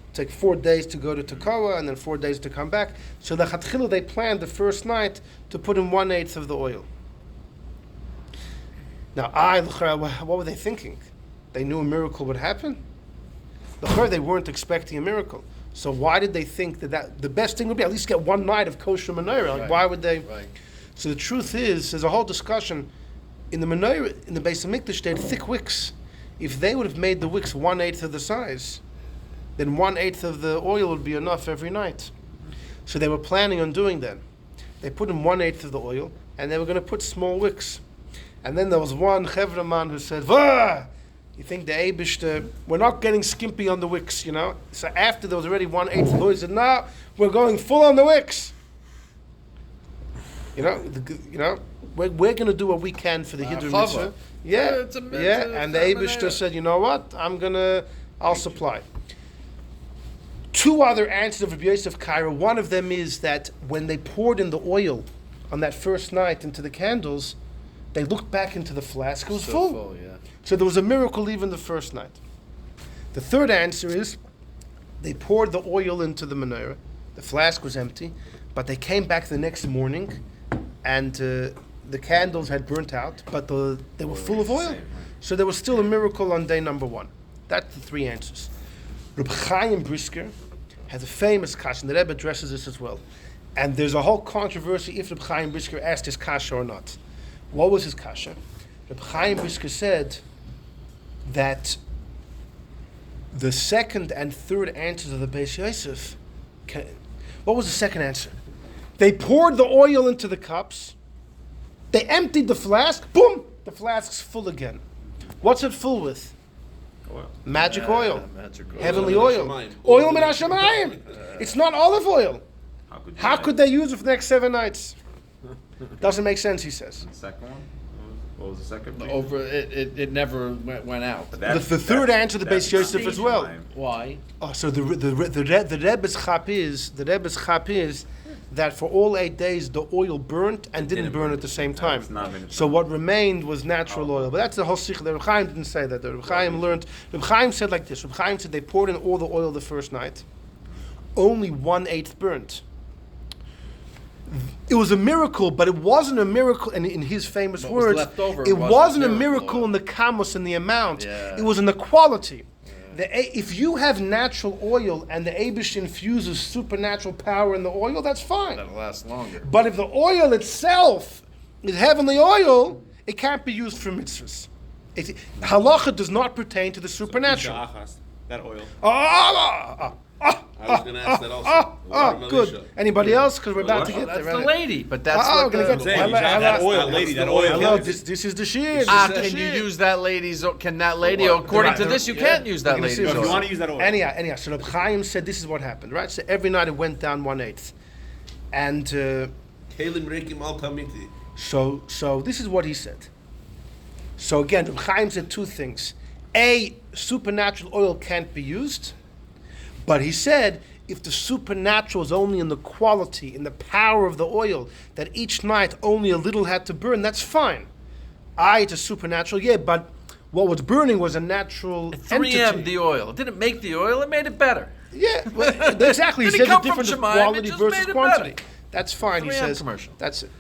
It takes 4 days to go to Tekoa and then 4 days to come back. So the Chatchila, they planned the first night to put in 1/8 of the oil. Now, what were they thinking? They knew a miracle would happen? They weren't expecting a miracle. So why did they think that the best thing would be at least get 1 night of kosher menorah? Like, why would they? Right. So the truth is, there's a whole discussion in the menorah, in the Beis Hamikdash, they had thick wicks. If they would have made the wicks 1/8 of the size, then 1/8 of the oil would be enough every night. So they were planning on doing that. They put in 1/8 of the oil, and they were going to put small wicks. And then there was one Chevraman who said, "Vah! You think the Eibishter, we're not getting skimpy on the wicks, you know?" So after there was already 1/8 of the oil, he said, "No, we're going full on the wicks." You know, we're going to do what we can for the Hiddur Chava. Mitzvah. Yeah, It's a mitzvah, yeah. And the Eibishter said, you know what? I'll supply. Two other answers of Rabbi Yosef Kaira. One of them is that when they poured in the oil on that first night into the candles, they looked back into the flask. It was full. Yeah. So there was a miracle even the first night. The third answer is they poured the oil into the menorah. The flask was empty, but they came back the next morning and the candles had burnt out, but they were full of oil. So there was still a miracle on day number one. That's the three answers. Reb Chaim Brisker has a famous kasha, and the Rebbe addresses this as well. And there's a whole controversy if Reb Chaim Brisker asked his kasha or not. What was his kasha? Reb Chaim Brisker said that the second and third answers of the Beis Yosef, what was the second answer? They poured the oil into the cups, they emptied the flask, boom, the flask's full again. What's it full with? Oil. Magic oil. Magic oil. Heavenly Oil oil. min hashamayim. Oil min hashamayim. It's not olive oil. How could they? they use it for the next 7 nights? Doesn't make sense, he says. The second one? What was the second? reason? Over it never went out. But The third answer, the Beis Yosef as well. Why? Oh, so the Rebbe's chap is that for all 8 days the oil burnt and didn't burn at the same time. It's not been- So what remained was natural oil. But that's the whole sikh. The Reb Chaim didn't say that. The Reb Chaim learned. Reb Chaim said like this. Reb Chaim said they poured in all the oil the first night. Only 1/8 burnt. It was a miracle, but it wasn't a miracle. And in his famous What was words, left over it wasn't wasn't a miracle miracle oil. in the kamos and the amount. Yeah. It was in the quality. If you have natural oil and the Eibush infuses supernatural power in the oil, that's fine. That'll last longer. But if the oil itself is heavenly oil, it can't be used for mitzvahs. Halacha does not pertain to the supernatural. Achas, that oil. I was going to ask that also. Water Good. Melisha. Anybody else? Because we're about to get That's there. the lady, but that's we're what gonna get the, to Saying, Hello, that hello. oil, lady, that oil. Hello, this is the shear. can you use that lady's? Can that lady? According to this, you can't use that We're gonna see lady's. if If you oil. want to use that oil. Anyhow. So Reb Chaim said this is what happened, right? So every night it went down 1/8, and Kelim Rekim Al Tamiti. so this is what he said. So again, Reb Chaim said two things: A, supernatural oil can't be used, but he said if the supernatural is only in the quality, in the power of the oil, that each night only a little had to burn, that's fine. It's a supernatural, yeah, but what was burning was a natural 3M entity. the oil. It didn't make the oil. It made it better. Yeah, well, exactly. He Did it said the come from difference of Shemaim? quality It just versus made it quantity. better. That's fine, he 3M says. commercial. That's it.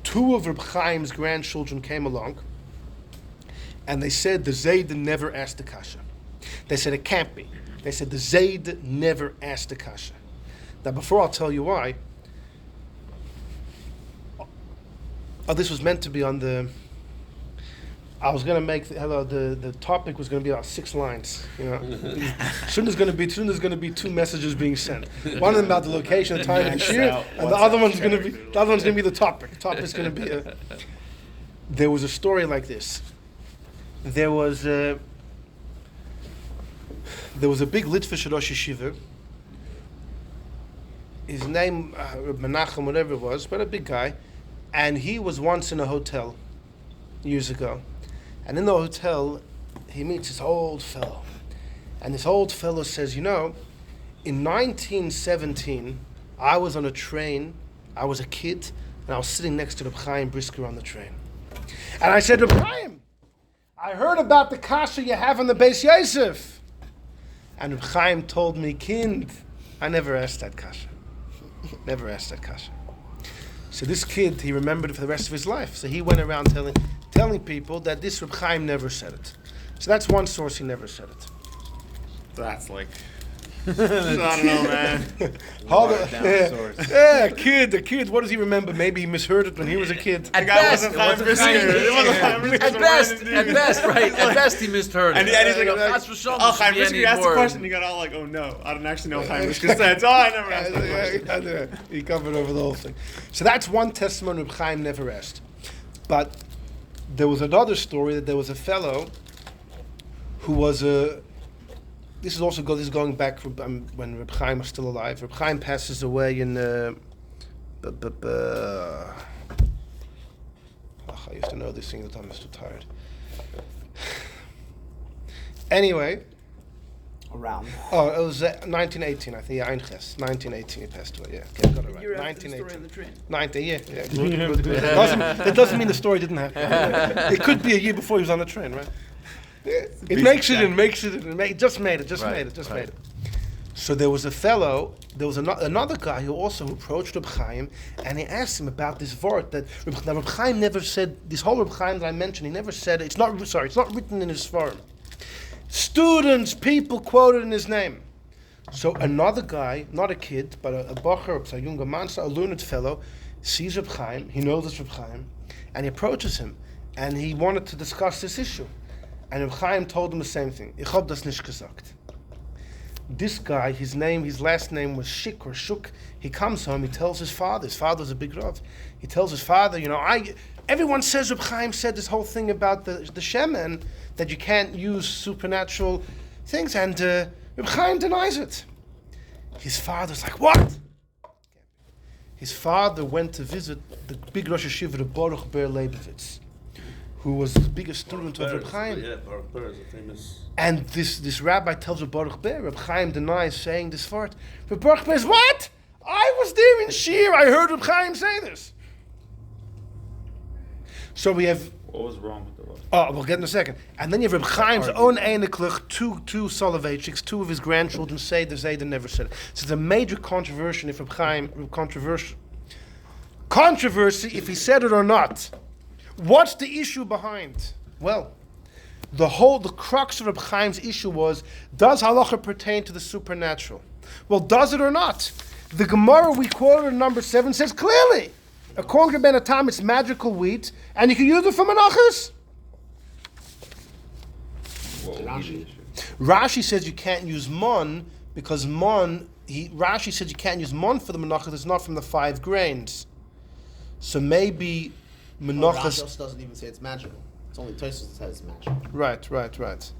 Two of Reb Chaim's grandchildren came along, and they said the Zayd never asked the kasha. They said it can't be. They said the Zayd never asked the kasha. Now, before I'll tell you why, this was meant to be on the. I was gonna make the topic was gonna be about 6 lines. You know, soon there's gonna be 2 messages being sent. One of them about the location, the time of the shir, and the other one's gonna be the topic. The topic's gonna be. There was a story like this. There was a big Litvish Rosh Yeshiva. His name Menachem, whatever it was, but a big guy, and he was once in a hotel years ago. And in the hotel, he meets this old fellow. And this old fellow says, you know, in 1917, I was on a train, I was a kid, and I was sitting next to Reb Chaim Brisker on the train. And I said, Reb Chaim, I heard about the kasha you have on the Beis Yosef. And Reb Chaim told me, kind, I never asked that kasha. Never asked that kasha. So this kid, he remembered it for the rest of his life. So he went around telling people that this Reb Chaim never said it. So that's one source he never said it. That's like. I don't know, man. Hold on. down source. Yeah, the kid, what does he remember? Maybe he misheard it when he was a kid. At guy best, wasn't Chaim Brisker. It wasn't Chaim Brisker. at best, right? At best, he misheard it. And he's like, Chas v'shalom, oh, this Chaim should be Brisker, any you asked the more- question, you got all like, oh no, I don't actually know what Chaim Brisker said. Oh, I never asked that question. He covered over the whole thing. So that's one testimony Reb Chaim never asked. But there was another story that there was a fellow who was a. This is going back from when Reb Chaim was still alive. Reb Chaim passes away in I used to know these things, but I'm just too tired. Anyway. Around. Oh, it was 1918, I think. Yeah, Einches. 1918 he passed away. Yeah, okay, got it right. 1918. 90, yeah. Good. That doesn't mean the story didn't happen. It could be a year before he was on the train, right? It makes it. Just made it. So there was another guy who approached Reb Chaim, and he asked him about this word that Reb Chaim never said. This whole Reb Chaim that I mentioned, he never said it. It's not written in his form. Students, people quoted in his name. So another guy, not a kid, but a bacher, a younger man, a learned fellow, sees Reb Chaim, he knows it's Reb Chaim, and he approaches him, and he wanted to discuss this issue. And Reb Chaim told him the same thing. Ich hab das nicht gesagt. This guy, his last name was Shik or Shuk. He comes home, he tells his father's a big Rav. He tells his father, everyone says Reb Chaim said this whole thing about the Shem and that you can't use supernatural things, and Reb Chaim denies it. His father's like, what? His father went to visit the big Rosh Hashiva, the Baruch Ber Leibovitz, who was the biggest student of Reb Chaim. Yeah, Baruch Ber is a famous... And this rabbi tells Baruch Ber, Reb Chaim denies saying this word. But Baruch Ber says, what? I was there in Shir, I heard Reb Chaim say this. So we have... What was wrong with the word? Oh, we'll get in a second. And then you have Reb Chaim's own Eineklich, two Soloveitchiks, two of his grandchildren say the Zayda never said it. So it's a major controversy if Reb Chaim, controversy if he said it or not. What's the issue behind? Well, the crux of Reb Chaim's issue was, does halacha pertain to the supernatural? Well, does it or not? The Gemara we quoted in number 7 says clearly, according to Ben Atam, it's magical wheat, and you can use it for menachos. Rashi says you can't use mon because Rashi says you can't use mon for the menachos. It's not from the 5 grains. So maybe menachos. Rashi doesn't even say it's magical. It's only Tosfos that says it's magical. Right.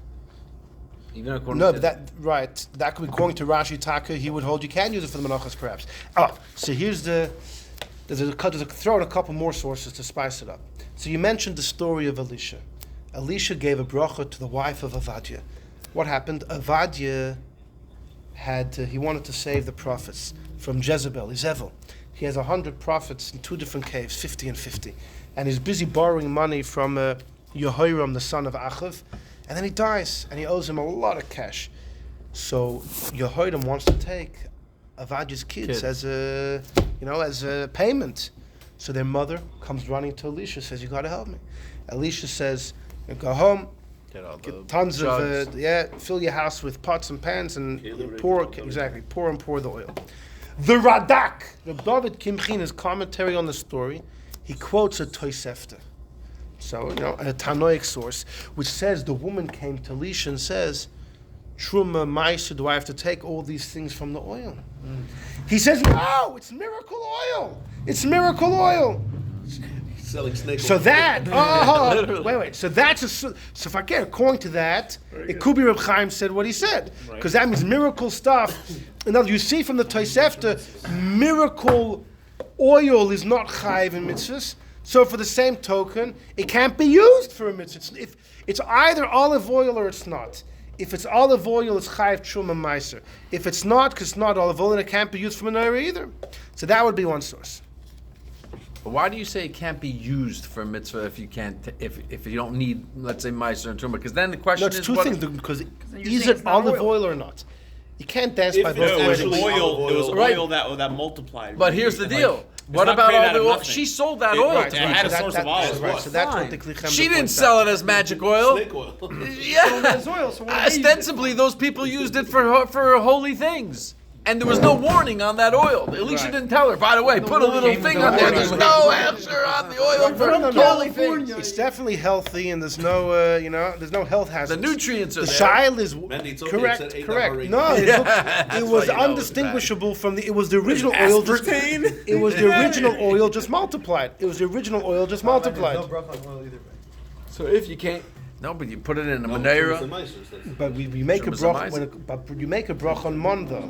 Even according No, to but that could be according to Rashi Taka. He would hold you can use it for the menachos, perhaps. Oh, so here's throw in a couple more sources to spice it up. So you mentioned the story of Elisha. Elisha gave a bracha to the wife of Avadia. What happened? Avadia he wanted to save the prophets from Jezebel. He has 100 prophets in 2 different caves, 50 and 50. And he's busy borrowing money from Yehoram, the son of Achav. And then he dies, and he owes him a lot of cash. So Yehoram wants to take Avadia's kids as a payment. So their mother comes running to Elisha, says, you got to help me. Elisha says, go home, get tons of fill your house with pots and pans and pour the oil. The Radak, Reb David Kimchi, in his commentary on the story, he quotes a Tosefta. So, a Tanoic source, which says the woman came to Elisha and says, Truma, Maisa, do I have to take all these things from the oil? He says, no, it's miracle oil. It's miracle oil. Selling snake So oil. that, wait. So if I get according to that, it could be Reb Chaim said what he said. Because that means miracle stuff. In other words, you see from the Tosefta, miracle oil is not chayiv in mitzvahs. So for the same token, it can't be used for a mitzvah. It's either olive oil or it's not. If it's olive oil, it's chayiv truma meiser. If it's not, because it's not olive oil, then it can't be used for menorah either. So that would be one source. But why do you say it can't be used for a mitzvah if you can't, if you don't need, let's say, meiser and truma? Because then the question No, it's is two things. Because is it olive oil or not? You can't dance by both It was ways. oil. It was Right. oil that multiplied. But here's the deal. What not about created all out the of oil? nothing. She sold that oil to It me. had a source of olive. Right, so that's what the Fine. Kli Chemda She didn't points sell out. it as magic oil. Snake oil. Yeah. oil, so why did they use Ostensibly, those people used it for holy things. And there was no warning on that oil. Elisha didn't tell her, by the way, put a little thing on there. There's no answer on the oil for holy things. It's definitely healthy, and there's no, there's no health The hazards. nutrients are The there. child is Mandy, it's okay, correct. it said 8 Correct. hour No, rating. it was why you know undistinguishable from the. It was the original oil. It was the original oil just multiplied. It was the original oil just multiplied. No bracha on oil either. So if you can't, No, but you put it in a No, menorah. it's the mice, that's- But we make a Sure, bracha. But you make a bracha on Mon though.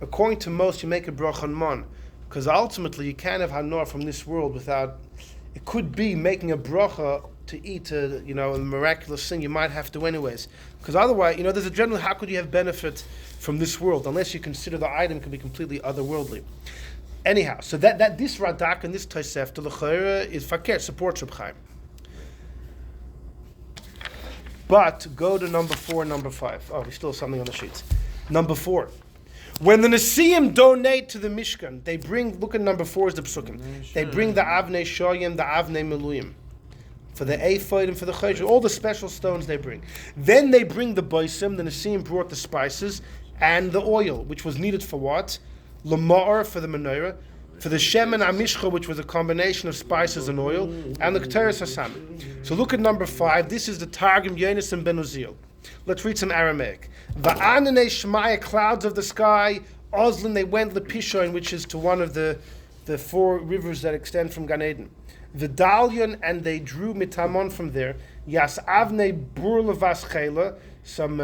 According to most, you make a bracha on Mon. Because ultimately, you can't have hanor from this world without. It could be making a bracha to eat a miraculous thing. You might have to anyways. Because otherwise, there's a general. How could you have benefit from this world unless you consider the item can be completely otherworldly? Anyhow, so that this Radak and this Tosefta l'chayra is fakir, supports Reb Chaim. But go to number 4 and number 5. Oh, we still have something on the sheets. Number 4. When the Nesiim donate to the Mishkan, they bring, look at number 4 is the Psukim. They bring the Avnei Shoyim, the Avnei Meluyim. For the Ephod and for the Chayshim, all the special stones they bring. Then they bring the Boisim, the Nesiim brought the spices, and the oil, which was needed for what? Lamar for the menorah, for the Shemen Amishcha, which was a combination of spices and oil, and the Keteris Hasam. So look at number 5. This is the Targum Yonis and Ben Uziel. Let's read some Aramaic. Va'ananei Shmaya, clouds of the sky. Oslin, they went Lepishoin, which is to one of the 4 rivers that extend from Gan Eden. Vidalion, and they drew Mitamon from there. Yas Avnei Bur Levas Chela, some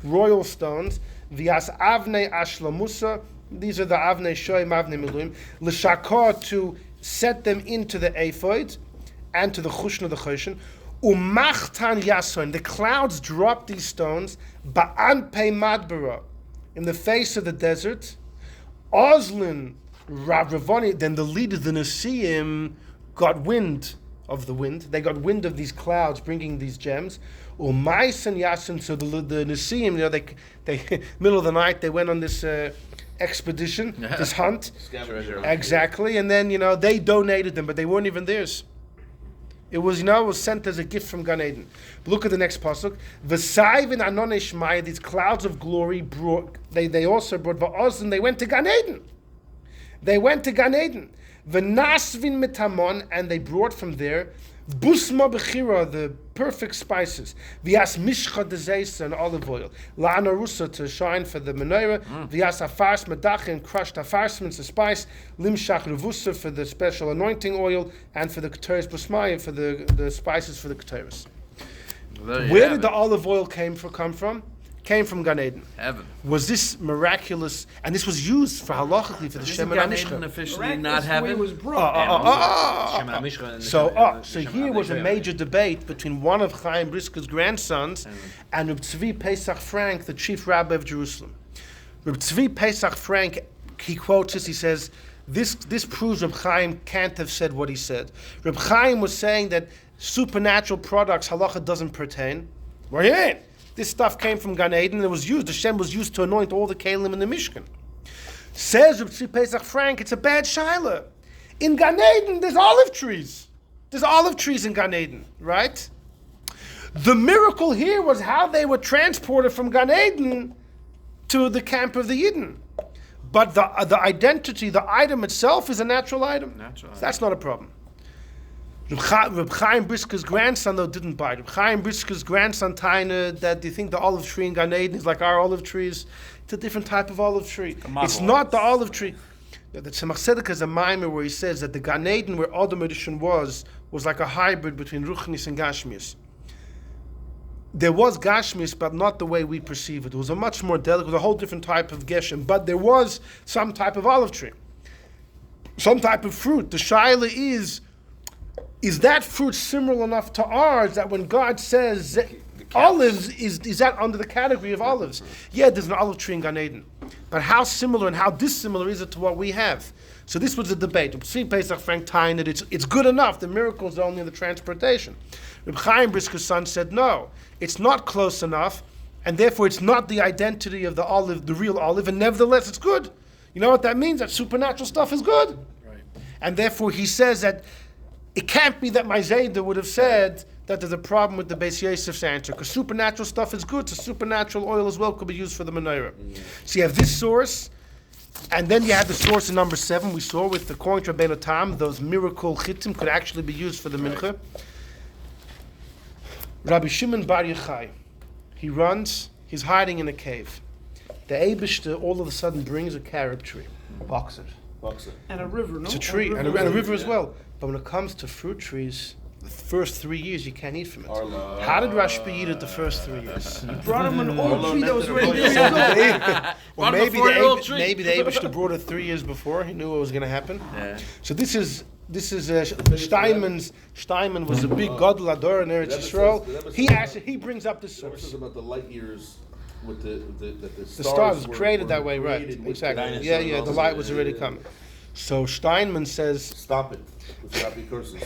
royal stones. Vyas Avnei Ashlamusa, these are the Avnei Shoyim, Avnei Miluim. L'shakar, to set them into the ephod and to the chushna, the choshen. Umachtan yason, the clouds dropped these stones. Ba'an pei madbara, in the face of the desert. Oslin Rav Ravoni, then the leaders, the Nesiim, got wind of the wind. They got wind of these clouds bringing these gems. Umais and yason, so the Nesiim, they middle of the night, they went on this expedition, this hunt. Exactly, and then they donated them, but they weren't even theirs. It was was sent as a gift from Gan Eden. But look at the next pasuk. V'sayv in Anonei Shmaya, these clouds of glory brought. They also brought va'oz, and they went to Gan Eden. They went to Gan Eden. V'nasvin mitamon, and they brought from there busma bechira, the perfect spices. V'yas mishcha dezeisa, and olive oil. La'anarusa, to shine for the menorah. V'yas afars medachim, crushed afarsments, the spice. Limshach revusa, for the special anointing oil, and for the keteris busmaya, for the spices for the keteris. Where did the olive oil come from? Came from Gan Eden. Heaven. Was this miraculous? And this was used for halachically for the Shemen Gan Eden HaMishcha. officially not heaven? Was brought. So here was a major debate between one of Chaim Brisker's grandsons and Reb Tzvi Pesach Frank, the chief rabbi of Jerusalem. Reb Tzvi Pesach Frank, he quotes this, he says, this proves Reb Chaim can't have said what he said. Reb Chaim was saying that supernatural products, halacha doesn't pertain. We're in. This stuff came from Gan Eden. It was used. The Shem was used to anoint all the kelim in the Mishkan. Says Reb Tzvi Pesach Frank, it's a bad shaila. In Gan Eden, there's olive trees. There's olive trees in Gan Eden, right? The miracle here was how they were transported from Gan Eden to the camp of the Yidden. But the identity, the item itself, is a natural item. So that's not a problem. Reb Chaim Brisker's grandson, though, didn't buy it. Reb Chaim Brisker's grandson, Taina, that do you think the olive tree in Gan Eden is like our olive trees? It's a different type of olive tree. It's not the olive tree. The Tzemach Tzedek has a mimer where he says that the Gan Eden where Adam Rishon was like a hybrid between Ruchnis and Gashmius. There was Gashmius, but not the way we perceive it. It was a much more delicate, a whole different type of Geshem, but there was some type of olive tree. Some type of fruit. The shaila is that fruit similar enough to ours that when God says olives, is that under the category of olives? Yeah, there's an olive tree in Gan Eden. But how similar and how dissimilar is it to what we have? So this was a debate. Tzvi Pesach Frank Tain that it's good enough. The miracle is only in the transportation. Reb Chaim Brisker's son said, no, it's not close enough, and therefore it's not the identity of the olive, the real olive, and nevertheless it's good. You know what that means? That supernatural stuff is good. Right. And therefore he says that it can't be that my Zayda would have said that there's a problem with the Beis Yosef's answer, because supernatural stuff is good, so supernatural oil as well could be used for the menorah. So you have this source, and then you have the source in number 7 we saw with the according to Rabbeinu Tam, those miracle chitim could actually be used for the mincha. Rabbi Shimon Bar Yochai, he's hiding in a cave. The Eibishter all of a sudden brings a carob tree, boxer. And a river, no? It's a tree, and a river as well. But when it comes to fruit trees, the first 3 years you can't eat from it. How did Rashbi eat it the first 3 years? Brought him an old tree that was ready to Or Brought him a maybe 4-year-old tree. maybe the Eibishter brought it 3 years before. He knew what was going to happen. Yeah. So this is Steinman was a big Gadol Ador in Eretz Yisrael. He brings up this That was source. about the light years with the The stars was were created that way, created right? with Exactly. dinosaurs Yeah, and yeah. all The that. light was already coming. So Steinman says. Stop it. With happy curses.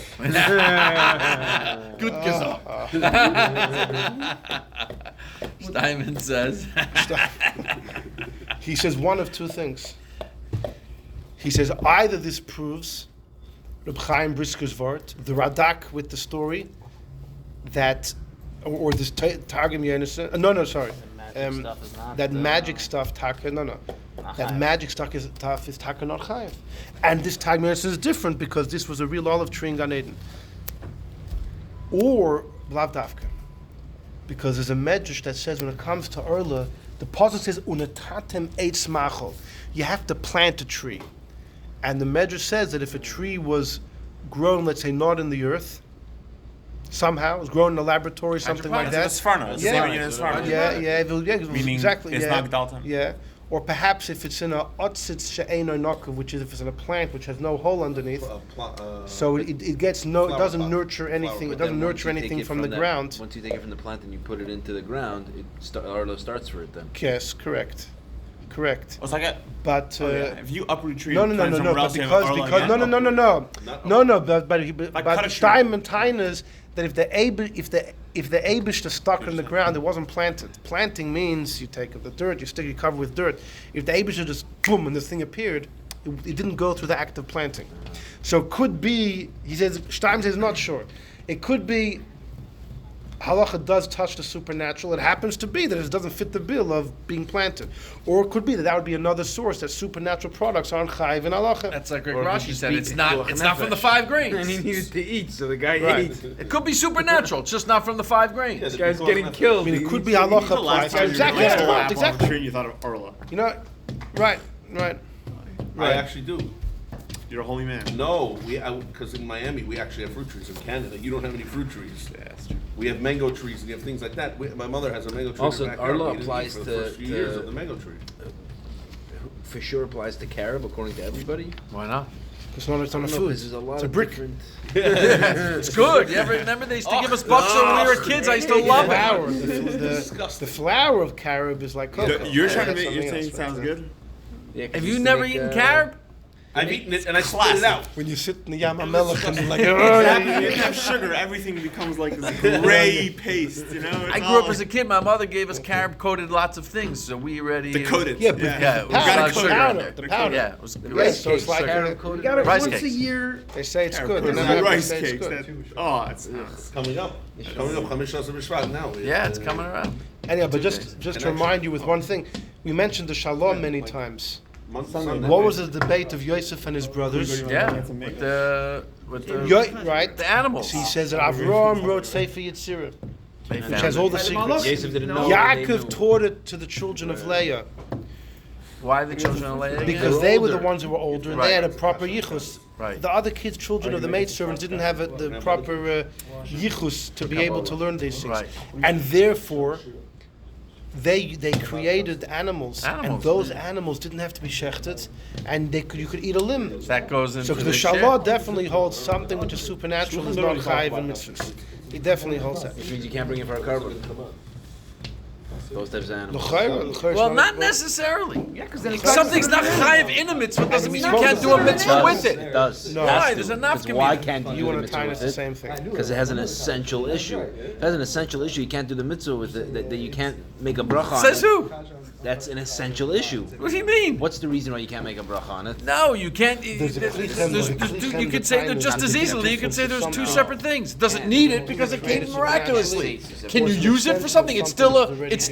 Good gesagt. Steinman says. He says one of two things. He says either this proves Reb Chaim Brisker's Vart, the Radak with the story, that, or this Targum Yonason. No, sorry. That magic stuff, Taka, that magic stuff is Taka not Chayiv. And this Targum Yonason is different because this was a real olive tree in Gan Eden. Or Blav Davka. Because there's a medrash that says when it comes to Erla, the pasuk says unatatem eitz machol. You have to plant a tree, and the medrash says that if a tree was grown, let's say not in the earth, somehow it was grown in a laboratory, something like that. It's a Sfarna. It's the same unit as Sfarna. Meaning exactly. It's not Gdalton. Yeah. Or perhaps if it's in a otzitz she'eino nokov, which is if it's in a plant which has no hole underneath, so it gets no, it doesn't nurture anything. It doesn't nurture anything from the ground. Once you take it from the plant and you put it into the ground, Arlo starts for it then. Yes, correct. It's like But if you uproot a tree, no. and plant it But somewhere else, you have because Arla no. But cut a the tree. time and time is that if the Abish is stuck in the ground, it wasn't planted. Planting means you take up the dirt, you cover with dirt. If the Abish just boom and this thing appeared, it didn't go through the act of planting. So it could be, he says, Stein says not sure. It could be halacha does touch the supernatural. It happens to be that it doesn't fit the bill of being planted. Or it could be that would be another source, that supernatural products aren't chayiv in halacha. That's like Greg Or if Rashi he's said. It's speaking not. to It's not from the 5 grains. And he needed to eat, so the guy Right. ate. It could be supernatural. It's just not from the 5 grains. This guy's getting killed. I mean, it could be halacha applies. Exactly. Exactly. tree and you thought of Arla. You know, right. I actually do. You're a holy man. No, because in Miami we actually have fruit trees. In Canada, you don't have any fruit trees. Yeah, that's true. We have mango trees and you have things like that. My mother has a mango tree. Also, in her backyard. Arla We didn't eat applies for the to- first few years to- of the mango tree. For sure applies to carob according to everybody. Why not? It's not it's on a I don't know, food. 'cause there's a lot It's a of brick. different- It's good. You ever remember they used to give us bucks when we were kids? I used to love Flour. it. The flour of carob is like cocoa. You're trying to That's make. You're something saying it else, sounds right? good. Yeah, 'cause Have used you to never make, eaten carob? I've eaten it and I spit it out. When you sit in the Yam HaMelech and you're like, Exactly. You have sugar, everything becomes like this gray paste. You know. I grew up as a kid. My mother gave us carob coated lots of things, so we already Decoded. Yeah, but Yeah, it was powder, a lot of sugar in powder, there. the powder. Yeah, it was Right, so it's like sugar. coated Got it Rice once cakes. a year. they say it's good. They It's never have to rice say it's cakes. good. It's Coming up. Chamish B'Shvat now. Yeah, it's coming around. Anyhow, but just to remind you with one thing, we mentioned the shalom many times. Sunday. What was the debate of Yosef and his brothers? Yeah, with the Right? the animals. He says that Avraham wrote Sefer Yetzirah, They which found has it. all the secrets. Yosef didn't know. Yaakov taught it to the children of Leah Why the children of Leah? because again? they were the ones who were older and Right. they had a proper yichus. Right. The other kids, children of the maidservants, didn't have the proper yichus to be able to learn these things, Right. and therefore they created animals, and Animals. those animals didn't have to be shechted, and you could eat a limb. That goes into So the share. Shalah definitely holds something which is supernatural, is not chayiv and mitzvahs. He definitely holds that. Which means you can't bring it for a carbon. Those types of animals. L'chayra Well, is not necessarily. Yeah, because then Something's not chayiv in a mitzvah doesn't mean you can't do a mitzvah with it. It does. No. It has Why? to. There's a Because nafka why mina. can't you You do the want to mitzvah tie with it's the it? same thing. Because it has an essential issue. It has an essential issue. You can't do the mitzvah with it. That you can't make a bracha on Says it. who? That's an essential issue. What do you mean? What's the reason why you can't make a bracha on it? No, you can't. There's a there's- klichem, there's- there's a klichem, you could say they're the just time as is easily. You could say there's two somehow. separate things. It doesn't need it because it came miraculously. Can you It's use it for something? It's still a. already It's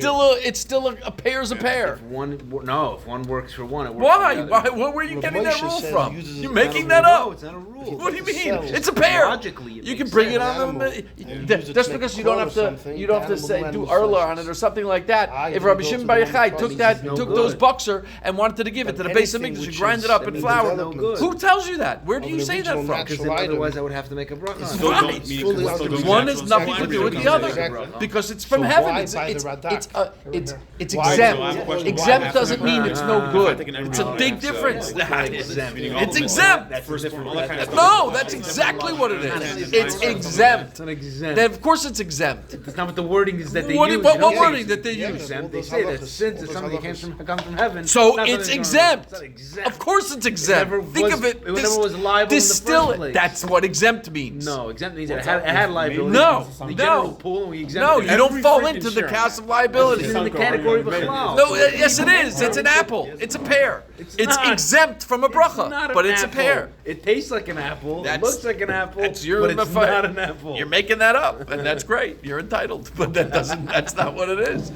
still a pair's a pair. If one works for one, it works Why? for the Why? other. Where are you Well, getting that Moshe rule says from? he uses You're it making not that a up. It's not a rule. What do you mean? cells. It's a pair. Logically, it You can makes bring it sense. on them. use it to Just make because you don't coal have or to, something, you don't have to animal say blend do with arla sausages. on it or something like that. Ah, If you Rabbi go Shimon to Bar the Yochai one took means it's no those good. boxer and wanted to give it to the base of Anything Mikdash and which grind is it up in in flour. development Who tells you that? Where do of you an say that original from? Because natural item. otherwise I would have to make a bracha on it. Still Right. don't mean Fully it's still under- goes One natural, has nothing it's to not do with the everything other exactly. because it's from So heaven. why It's by the it's Radak? it's it's Why- So I have a exempt. question. Exempt doesn't mean it's no I good. think in It's a every big life, difference. so- It's exempt. No, that's exactly what it is. It's exempt. It's an exempt. Then of course it's exempt. That's not what the wording is that they What- use. what They don't say wording it's that they Yeah, use? exempt. They those say that halachas, since all it's those something that halachas. comes from heaven. So not it's something exempt. It's not exempt. Of course it's exempt. never Think was- of it. it never was liable in the distill first it. place. That's what exempt means. No, exempt means that it had liability. No, The no. general pool, and we exempt No, it. you don't Every fall freaking into the shirt. cast of liability. It's in the category of a cloud. No, yes it is. It's an apple. It's a pear. It's not. exempt from a It's bracha, not an but it's a apple. pear. It tastes like an apple. That's- It looks like an apple. That's your but it's mafai- not an apple. You're making that up, and that's great. You're entitled, but that doesn't. That's not what it is.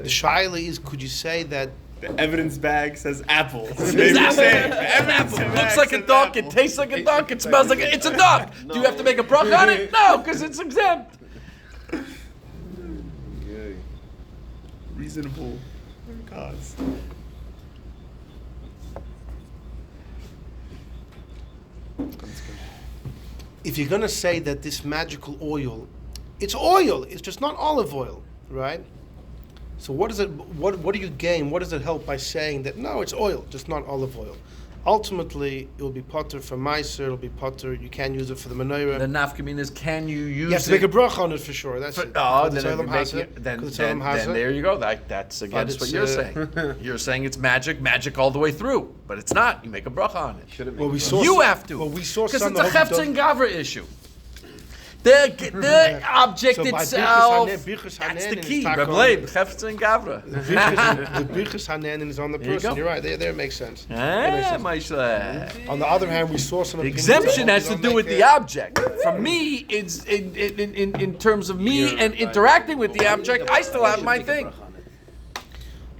The shaila is, could you say that The evidence bag says apple. It's It's apple. The evidence Apple. bag Looks like a says duck. apple. It tastes like a duck. It smells like it's a duck. Do you have to make a bracha on it? No, because it's exempt. Reasonable cause. if you're gonna say that this magical oil, it's oil, it's just not olive oil, right? So what does it? What do you gain? What does it help by saying that no, it's oil, just not olive oil? Ultimately, it will be potter for meiser. It'll be potter. You can use it for the menorah. The nafkamin is, can you use You have to make a bracha on it for sure. That's it. Oh, Because then, the if you Tzolom make has it, it, then, because the Tzolom then, has then it. there you go. That's against what it's, you're saying. You're saying it's magic all the way through, but it's not. You make a bracha on it. Well, we saw You some- have to. Well, we saw because some it's a that hefts don't- and gavra issue. The object So by itself, Birchas Hanen that's the is key. Takon. Reb Leib, hefts and gavra. The Birchas Hanen is on the There you person. go. You're right. There it makes sense. Ah, Maishle. On the other hand, we saw some The opinions exemption that has to don't do make with the object. For me, it's in terms of me and interacting with the object. I still have my thing.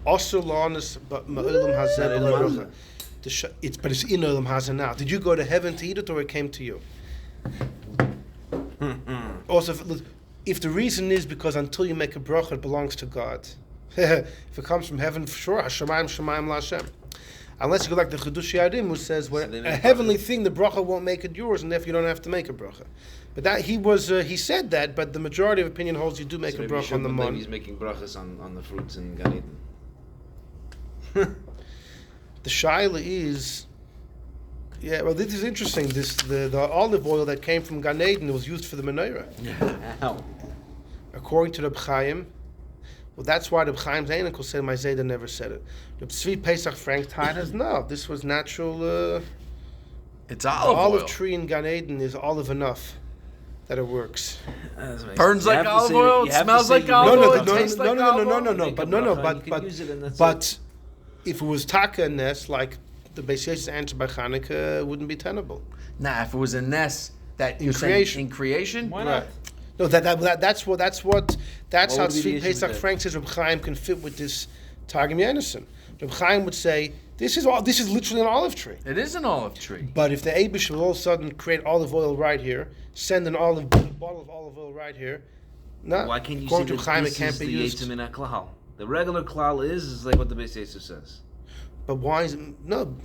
Also, Lawnus, but Ma'olam Hazen Ularucha. But it's in Olam Hazen now. Did you go to heaven to eat it, or it came to you? Also, if the reason is because until you make a bracha, it belongs to God. If it comes from heaven, for sure, Hashemayim Shemayim LaHashem. Unless you go like the Chedush Yarim, who says, well, a heavenly thing, the bracha won't make it yours, and therefore you don't have to make a bracha. But that he said that, but the majority of opinion holds you do make a bracha on the Mann. He's making brachas on the fruits in Gan Eden. The shaila is, yeah. Well, this is interesting. The olive oil that came from Gan Eden was used for the menorah, How? according to Reb Chaim. Well, that's why Reb Chaim's Einikol said my Zayda never said it. Reb Tzvi Pesach Frank Titus, no, this was natural. It's The olive olive oil. tree in Gan Eden is olive enough that it works. Burns like olive oil. It smells like olive oil. It tastes like olive oil. But if it was taka and nest, like the Beis Yosef's answer by Chanukah, it wouldn't be tenable. Nah, if it was a nest that In you're saying creation. in creation, Why not? No, that's how What Tzvi would be the issue Pesach with Frank says Reb Chaim can fit with this Targum Yonason. Reb Chaim would say this is literally an olive tree. it is an olive tree. But if the Abish will all of a sudden create olive oil right here, send a bottle of olive oil right here, no, Why can't you according say to that Chaim, this it can't is be the used. Yitzim in a klal? The regular klal is like what the Beis Yosef says. But why is it no?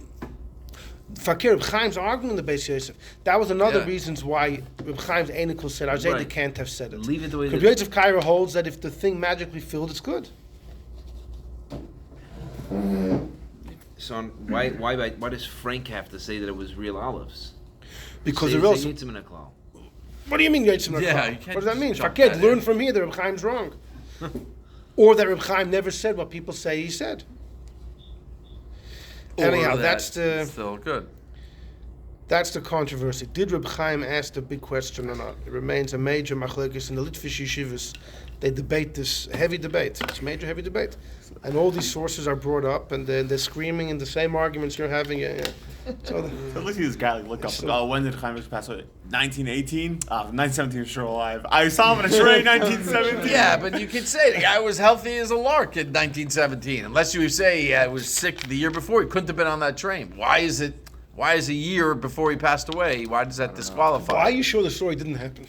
Fakir Reb Chaim's arguing the Beis Yosef. That was another Yeah. reasons why Reb Chaim's Einikul said Arzeda Right. can't have said it. Leave it the way it Reb is. Yosef Kaira holds that if the thing magically filled, it's good. So why does Frank have to say that it was real olives? Because Say the real. it's a Yitzim in a klal. What do you mean Yitzim Yeah, Rakal? you can't What does that just mean? jump Fakir, that learn in. from here that Reb Chaim's wrong. Or that Reb Chaim never said what people say he said. Anyhow, Or that's that. the Still good. That's the controversy. Did Reb Chaim ask the big question or not? It remains a major machlokes in the Litvish yeshivas. They debate this heavy debate. It's a major heavy debate, and all these sources are brought up, and they're screaming in the same arguments you're having. Yeah. So So look at this guy, look up. Oh, when did Chaim pass away? 1918? 1917 is still alive. I saw him in a train 1917. Yeah, but you could say the guy was healthy as a lark in 1917, unless you say he was sick the year before. He couldn't have been on that train. Why is a year before he passed away? Why does that disqualify? why are you sure the story didn't happen?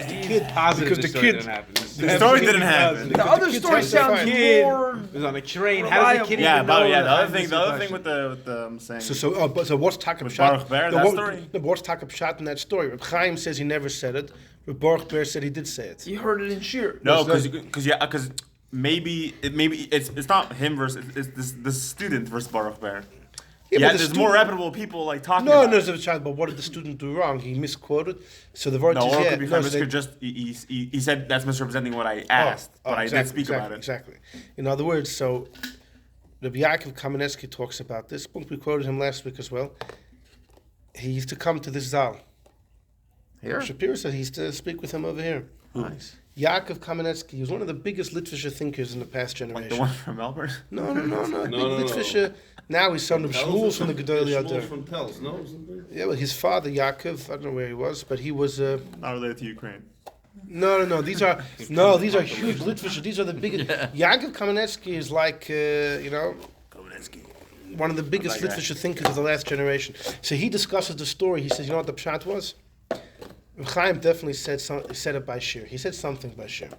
because the kid, because the story kid, didn't happen. The story didn't happen. The other kid story sounds testified. more. It was on a train. How does the kid Yeah, even know? the other that? thing, with the I'm saying. So what's Taka With Pshat? Baruch Ber, that story? What's Taka Pshat in that story? Reb Chaim says he never said it. Reb Baruch Ber said he did say it. You heard it in Shir. No, because maybe it's not him versus it's the student versus Baruch Ber. Yeah, Yeah, but the there's more reputable people like talking No, about no, it. there's a child. But what did the student do wrong? He misquoted. So the word No, is or it yeah. could be No, so Brisker they- just he said that's misrepresenting what I asked, but I did speak about it. Exactly. In other words, so Rabbi Yaakov Kamenetsky talks about this. We quoted him last week as well. He used to come to this Zal. Here? Shapiro said he used to speak with him over here. Nice. Yaakov Kamenetsky, he was one of the biggest Litvisher thinkers in the past generation. Like the one from Melbourne. No. No. Litvisher. Now he's son of Shmuel from the Gedolei Shmuel Adar. from Pels, no? Something? Yeah, well, his father Yaakov, I don't know where he was, but he was. Not related to Ukraine. No. These are huge Litvisher. These are the biggest. Yaakov Kamenetsky is like one of the biggest Like that. Litvisher thinkers of the last generation. So he discusses the story. He says, you know what the pshat was? Chaim definitely said it by Shir. He said something by Shir.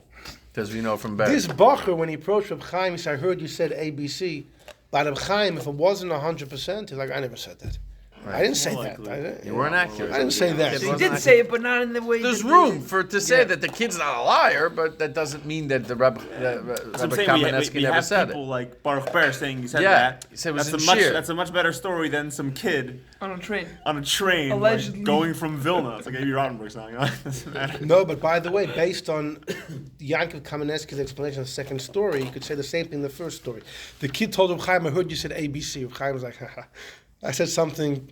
Because we know from back. This Bacher, when he approached Reb Chaim, he said, I heard you said ABC. But Reb Chaim, if it wasn't 100%, he's like, I never said that. I didn't say that. You weren't accurate. I didn't say that. He did say it, but not in the way. There's that room to say that the kid's not a liar, but that doesn't mean that the Rabbi So I'm saying we never have said people it. like Baruch Ber saying he said Yeah, that. he said it was that's in Shir. that's a much better story than some kid on a train. on a train Allegedly. like, going from Vilna. It's like A.B. Rottenberg song. It doesn't matter. No, but by the way, based on Yankov Kamenetsky's explanation of the second story, you could say the same thing in the first story. The kid told Reb Chaim, I heard you said ABC. Reb Chaim was like, haha. I said something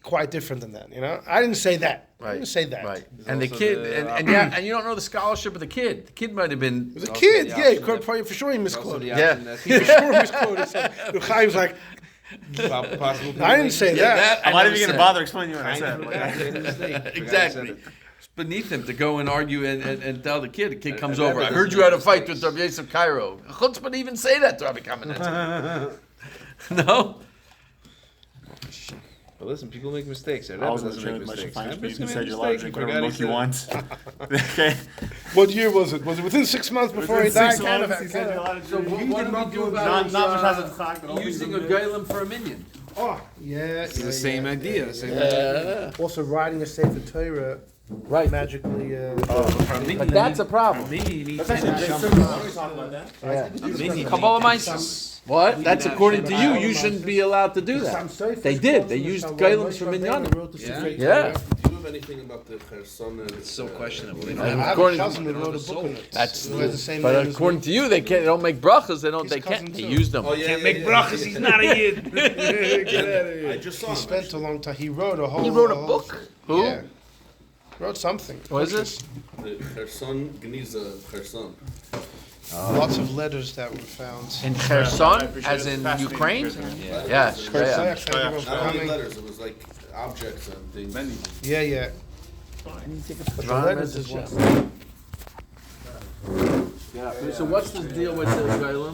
quite different than that, I didn't say that. I didn't say that. Right. And the kid, and you don't know the scholarship of the kid. The kid might have been. It was a kid, for sure he misquoted. Yeah. He for sure misquoted. So Reb Chaim was like, I didn't say that. I'm not even going to said. bother explaining what I said. Exactly. It's beneath him to go and argue and tell the kid. The kid comes over. I heard you had a fight with Rabbi Yosef Cairo. Chutzpah even say that to Rabbi Kamenetsky. No? But listen, people make mistakes. I was on the train with my finance. You said you're allowed to drink whatever milk you want. Okay. What year was it? Was it within 6 months before he died? Kind of. He said you're allowed to So drink. what do we do about Not much has a fact, but always using a geilim for a minion? Oh, yeah. It's the same idea. Also, writing a Sefer Torah magically. But that's a problem. Kabbalah Mises. What? That's according to you. You shouldn't be allowed to do that. They did. They used geilim for minyanim. Yeah. Do you have anything about the Kherson? It's so questionable. I have a According- cousin that wrote a book on it. That's Who has the same but name as according me. to you, they can't. They don't make brachas. They don't. His They can't. cousin They too. use them. Can't make brachas. He's not a yid. Get out of here. I just saw He it. spent a long time. He wrote a whole. He wrote a whole- book. Who? Yeah. Wrote something. What is this? The Kherson, Geniza Kherson. Lots of letters that were found. In Kherson, as in Ukraine. Yes. Kherson, Yeah. I think it was Not only coming- letters, it was like objects and things. Yeah. But the letters is what. So what's the deal with the geilim?